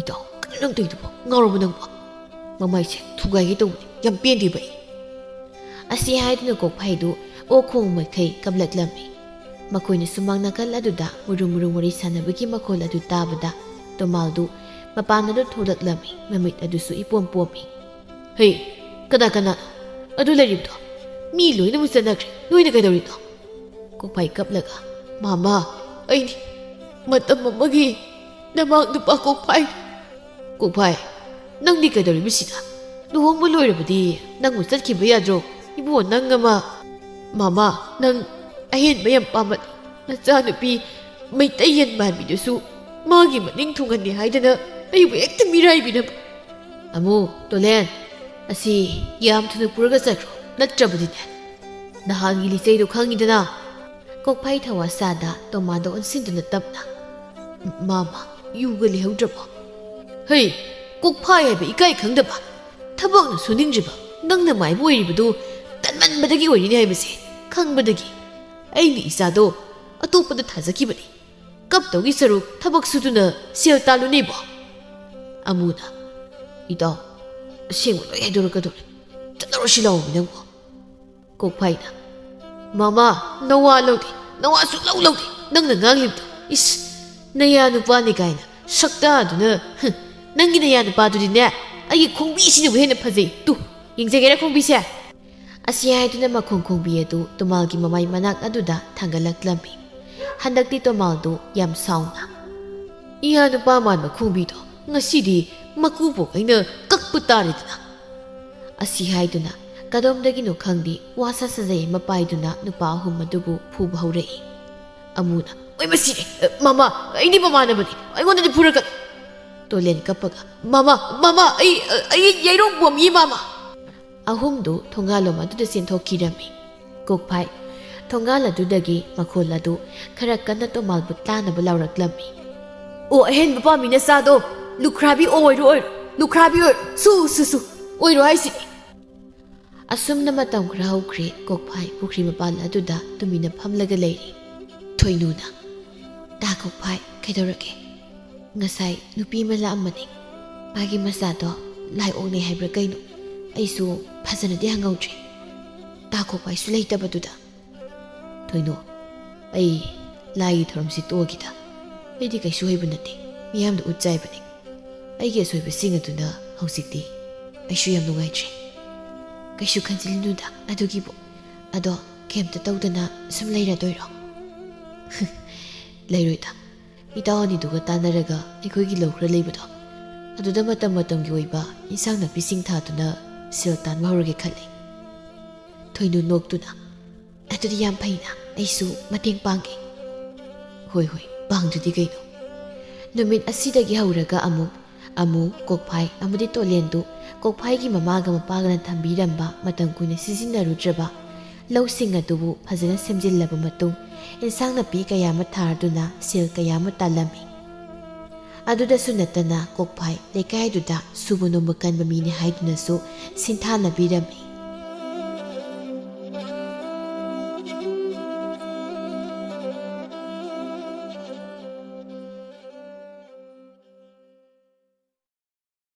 ꯏꯇꯥꯎ ꯀꯩꯅꯣ ꯅꯪ ꯇꯧꯔꯤꯗꯨꯕꯣ ꯉꯥꯎꯔꯕ ꯅꯪꯕꯣ ꯃꯃꯥꯏꯁꯦ ꯊꯨꯒꯥꯏꯒꯦ ꯇꯧꯕꯅꯤ ꯌꯥꯝ ꯄꯦꯟꯗꯦꯕ ꯑꯩ ꯑꯁꯤ ꯍꯥꯏꯗꯨꯅ ꯀꯣꯛꯐꯥꯏꯗꯨ ꯑꯣꯈꯣꯡ ꯃꯈꯩ ꯀꯞꯂꯛꯂꯝꯃꯤ ꯃꯈꯣꯏꯅ ꯁꯨꯃꯥꯡ ꯅꯥꯀꯜ ꯑꯗꯨꯗ ꯃꯨꯔꯨꯝ ꯃꯨꯔꯨꯝ ꯋꯥꯔꯤ ꯁꯥꯟꯅꯕꯒꯤ ꯃꯈꯣꯜ ꯑꯗꯨ ꯇꯥꯕꯗ ꯇꯣꯃꯥꯜꯗꯨ ꯃꯄꯥꯟꯗ ꯊꯣꯛꯂꯛꯂꯝꯃꯤ ꯃꯃꯤꯠ ꯑꯗꯨꯁꯨ ꯏꯄꯣꯝ ꯄꯣꯝꯃꯤ ꯍꯩ ꯀꯅꯥ ꯑꯗꯨ ꯂꯩꯔꯤꯕꯗꯣ ꯃꯤ ꯂꯣꯏꯅꯃꯛ ꯆꯠꯅꯈ꯭ꯔꯦ ꯅꯣꯏꯅ ꯀꯩꯗꯧꯔꯤꯅꯣ ꯀꯣꯛꯐꯥꯏ ꯀꯞꯂꯒ ꯃꯥꯃꯥ ꯑꯩꯗꯤ ꯃꯇꯝ ꯑꯃꯒꯤ ꯅꯃꯥꯛ ꯅꯨꯄꯥ ꯀꯣꯛꯐꯥꯏ ꯅꯪꯗꯤ ꯀꯩꯗꯧꯔꯤꯕꯁꯤꯗ ꯂꯨꯍꯣꯡꯕ ꯂꯣꯏꯔꯕꯗꯤ ꯅꯪꯕꯨ ꯆꯠꯈꯤꯕ ꯌꯥꯗ꯭ꯔꯣ 이보 ꯅꯪ 마마 ꯅꯪ ꯑꯍꯦꯟꯕ ꯌꯥꯝ ꯄꯥꯝꯃꯠ ꯅꯆꯥꯅꯨꯄꯤ ꯃꯩꯇꯩ ꯌꯦꯟ ꯃꯥꯟꯕꯤꯗꯨꯁꯨ ꯃꯥꯒꯤ ꯃꯅꯤꯡ ꯊꯨꯡꯍꯟꯅꯤ ꯍꯥꯏꯗꯅ ꯑꯩꯕꯨ ꯍꯦꯛꯇ ꯃꯤꯔꯥꯏꯕꯤꯅꯕ ꯑꯃꯨ ꯇꯣꯂꯦꯟ ꯑꯁꯤ ꯌꯥꯝ ꯊꯨꯅ ꯄꯨꯔꯒ ꯆꯠꯈ꯭ꯔꯣ ꯅꯠꯇ꯭ꯔꯕꯗꯤꯅꯦ ꯅꯍꯥꯟꯒꯤ ꯂꯤꯆꯩꯗꯣ ꯈꯪꯉꯤꯗꯅ ꯀꯣꯛꯐꯥꯏ ꯊꯋꯥꯁꯥꯗ ꯇꯣꯃꯥꯗ ꯑꯣꯟꯁꯤꯟꯗꯨꯅ ꯇꯞꯅ ꯃꯥꯃ ꯌꯨꯒ ꯂꯩꯍꯧꯗ꯭ꯔꯕꯣ ꯍꯩ ꯀꯣꯛꯐꯥꯏ ꯍꯥꯏꯕ ꯏꯀꯥꯏ ꯈꯪꯗꯕ ꯊꯕꯛꯅ ꯁꯨꯅꯤꯡꯗ꯭ꯔꯤꯕ ꯅꯪꯅ ꯃꯥꯏꯕ ꯑꯣꯏꯔꯤꯕꯗꯨ ꯇꯟꯃꯟꯕꯗꯒꯤ ꯑꯣꯏꯔꯤꯅꯤ ꯍꯥꯏꯕꯁꯦ ꯈꯪꯕꯗꯒꯤ ꯑꯩꯅ ꯏꯆꯥꯗꯣ ꯑꯇꯣꯞꯄꯗ ꯊꯥꯖꯈꯤꯕꯅꯤ ꯀꯞꯇꯧꯒꯤ ꯁꯔꯨꯛ ꯊꯕꯛ ꯁꯨꯗꯨꯅ ꯁꯦꯜ ꯇꯥꯜꯂꯨꯅꯦꯕꯣ ꯑꯃꯨꯅ ꯏꯇꯥꯎ ꯑꯁꯦꯡꯕ ꯂꯣꯏ ꯍꯥꯏꯗꯣꯔꯛꯀꯗꯧꯔꯦ ꯆꯠꯂꯨꯔꯁꯤ ꯂꯥꯛꯑꯣꯃꯤ ꯅꯪꯕꯣ ꯀꯣꯛꯐꯥꯏꯅ ꯃꯥꯃꯥ ꯅꯋꯥ ꯂꯧꯗꯦ ꯅꯋꯥ ꯁꯨꯛꯂꯧ ꯂꯧꯗꯦ ꯅꯪꯅ ꯉꯥꯡꯂꯤꯕꯗꯣ ꯏꯁ ꯅꯌꯥ ꯅꯨꯄꯥꯅꯤ ꯀꯥꯏꯅ ꯁꯛꯇꯥꯗꯨꯅ ꯅꯪꯒꯤ ꯅꯌꯥ ꯅꯨꯄꯥꯗꯨꯗꯤꯅꯦ ꯑꯩꯒꯤ ꯈꯣꯡꯕꯤꯁꯤꯅꯕꯨ ꯍꯦꯟꯅ ꯐꯖꯩ ꯇꯨ ꯌꯦꯡꯖꯒꯦꯔꯥ ꯈꯣꯡꯕꯤꯁꯦ ꯑꯁꯤ ꯍꯥꯏꯗꯨꯅ ꯃꯈꯣꯡ ꯈꯣꯡꯕꯤ ꯑꯗꯨ ꯇꯣꯃꯥꯜꯒꯤ ꯃꯃꯥꯏ ꯃꯅꯥꯛ ꯑꯗꯨꯗ ꯊꯥꯡꯒꯠꯂꯛꯂꯝꯃꯤ ꯍꯟꯗꯛꯇꯤ ꯇꯣꯃꯥꯜꯗꯨ ꯌꯥꯝ ꯁꯥꯎꯅ ꯏꯌꯥ ꯅꯨꯄꯥ ꯃꯥꯟꯕ ꯈꯣꯡꯕꯤꯗꯣ ꯉꯁꯤꯗꯤ ꯃꯀꯨꯕꯣꯛ ꯑꯩꯅ ꯀꯛꯄ ꯇꯥꯔꯦꯗꯅ ꯑꯁꯤ ꯍꯥꯏꯗꯨꯅ ꯀꯗꯣꯝꯗꯒꯤꯅꯣ ꯈꯪꯗꯦ ꯋꯥꯁꯥ ꯁꯥꯖꯩ ꯑꯃ ꯄꯥꯏꯗꯨꯅ ꯅꯨꯄꯥ ꯑꯍꯨꯝ ꯑꯗꯨꯕꯨ ꯐꯨꯕ ꯍꯧꯔꯛꯏ ꯑꯃꯨꯅ ꯑꯣꯏ ꯃꯁꯤꯔꯦ ꯃꯃꯥ ꯑꯩꯗꯤ ꯃꯃꯥꯟꯅꯕꯅꯤ ꯑꯩꯉꯣꯟꯗꯗꯤ ꯐꯨꯔꯛꯀꯅꯨ ꯇꯣꯂꯦꯟ ꯀꯞꯄꯒ ꯃꯃꯥ ꯑꯩ ꯌꯩꯔꯣꯡ ꯄꯣꯝꯃꯤ ꯃꯃꯥ ꯑꯍꯨꯝꯗꯨ ꯊꯣꯡꯒꯥꯜꯂꯣꯝ ꯑꯗꯨꯗ ꯆꯦꯟꯊꯣꯛꯈꯤꯔꯝꯃꯤ ꯀꯣꯛꯐꯥꯏ ꯊꯣꯡꯒꯥꯜ ꯑꯗꯨꯗꯒꯤ ꯃꯈꯣꯜ ꯑꯗꯨ ꯈꯔ ꯀꯟꯅ ꯇꯣꯃꯥꯜꯕꯨ ꯇꯥꯅꯕ ꯂꯥꯎꯔꯛꯂꯝꯃꯤ ꯑꯣ ꯑꯍꯦꯟꯕ ꯄꯥꯝꯃꯤ ꯅꯆꯥꯗꯣ ꯂꯨꯈ꯭ꯔꯥꯕꯤ ꯑꯣꯏꯔꯣ ꯂꯨꯈ꯭ꯔꯥꯕꯤ ꯁꯨ ꯑꯣꯏꯔꯣ ꯍꯥꯏꯁꯤꯅꯤ ꯑꯁꯨꯝꯅ ꯃꯇꯝ ꯈꯔ ꯍꯧꯈ꯭ꯔꯦ ꯀꯣꯛꯐꯥꯏ ꯄꯨꯈ꯭ꯔꯤ ꯃꯄꯥꯟ ꯑꯗꯨꯗ ꯇꯨꯃꯤꯟꯅ ꯐꯝꯂꯒ ꯂꯩꯔꯤ ꯊꯣꯏꯅꯨꯅ ꯇꯥ ꯀꯣꯛꯐꯥꯏ ꯀꯩꯗꯧꯔꯒꯦ ꯉꯁꯥꯏ ꯅꯨꯄꯤ ꯑꯃ ꯂꯥꯛꯑꯝꯕꯅꯤ ꯃꯥꯒꯤ ꯃꯆꯥꯗꯣ ꯂꯥꯏꯑꯣꯡꯅꯩ ꯍꯥꯏꯕ꯭ꯔꯥ ꯀꯩꯅꯣ ꯑꯩꯁꯨ ꯐꯖꯅꯗꯤ ꯍꯪꯍꯧꯗ꯭ꯔꯦ ꯇꯥꯈꯣꯛꯄ ꯍꯥꯏꯁꯨ ꯂꯩꯇꯕꯗꯨꯗ ꯊꯣꯏꯅꯣ ꯑꯩ ꯂꯥꯏꯒꯤ ꯊꯧꯔꯝꯁꯤ ꯇꯣꯛꯑꯒꯤꯗ ꯑꯩꯗꯤ ꯀꯩꯁꯨ ꯍꯩꯕ ꯅꯠꯇꯦ ꯃꯤꯌꯥꯝꯗ ꯎꯠꯆꯥꯏꯕꯅꯤ ꯑꯩꯒꯤ ꯑꯁꯣꯏꯕꯁꯤꯡ ꯑꯗꯨꯅ ꯍꯧꯖꯤꯛꯇꯤ ꯑꯩꯁꯨ ꯌꯥꯝ ꯅꯨꯡꯉꯥꯏꯇ꯭ꯔꯦ ꯀꯩꯁꯨ ꯈꯟꯖꯤꯜꯂꯨꯅꯨꯗ ꯑꯗꯨꯒꯤꯕꯨ ꯑꯗꯣ ꯀꯩꯝꯇ ꯇꯧꯗꯅ ꯁꯨꯝ ꯂꯩꯔꯗꯣꯏꯔꯣ ꯂꯩꯔꯣꯏꯗ ꯏꯇꯥꯎ ꯑꯅꯤꯗꯨꯒ ꯇꯥꯟꯅꯔꯒ ꯑꯩꯈꯣꯏꯒꯤ ꯂꯧ ꯈꯔ ꯂꯩꯕꯗꯣ ꯑꯗꯨꯗ ꯃꯇꯝ ꯃꯇꯝꯒꯤ ꯑꯣꯏꯕ ꯏꯟꯁꯥꯡ ꯅꯥꯄꯤꯁꯤꯡ ꯊꯥꯗꯨꯅ ꯁꯦꯜ ꯇꯥꯟꯕ ꯍꯧꯔꯒꯦ ꯈꯜꯂꯤ ꯊꯣꯏꯅꯨ ꯅꯣꯛꯇꯨꯅ ꯑꯗꯨꯗꯤ ꯌꯥꯝ ꯐꯩꯅ ꯑꯩꯁꯨ ꯃꯇꯦꯡ ꯄꯥꯡꯒꯦ ꯍꯣꯏ ꯍꯣꯏ ꯄꯥꯡꯗ꯭ꯔꯗꯤ ꯀꯩꯅꯣ ꯅꯨꯃꯤꯠ ꯑꯁꯤꯗꯒꯤ ꯍꯧꯔꯒ ꯑꯃꯨꯛ ꯀꯣꯛꯐꯥꯏ ꯑꯃꯗꯤ ꯇꯣꯂꯦꯟꯗꯨ ꯀꯣꯛꯐꯥꯏꯒꯤ ꯃꯃꯥꯒ ꯃꯄꯥꯒꯅ ꯊꯝꯕꯤꯔꯝꯕ ꯃꯇꯝ ꯀꯨꯏꯅ ꯁꯤꯖꯤꯟꯅꯔꯨꯗ꯭ꯔꯕ ꯂꯧꯁꯤꯡ ꯑꯗꯨꯕꯨ ꯐꯖꯅ ꯁꯦꯝꯖꯤꯜꯂꯕ ꯃꯇꯨꯡ ꯏꯟꯁꯥꯡ ꯅꯥꯄꯤ ꯀꯌꯥ ꯑꯃ ꯊꯥꯗꯨꯅ ꯁꯦꯜ ꯀꯌꯥ ꯑꯃ ꯇꯥꯜꯂꯝꯃꯤ ꯑꯗꯨꯗꯁꯨ ꯅꯠꯇꯅ ꯀꯣꯛꯐꯥꯏ ꯂꯩꯀꯥꯏꯗꯨꯗ ꯁꯨꯕ ꯅꯣꯝꯕ ꯀꯟꯕ ꯃꯤꯅꯤ ꯍꯥꯏꯗꯨꯅꯁꯨ ꯁꯤꯟꯊꯥꯅꯕꯤꯔꯝꯃꯤ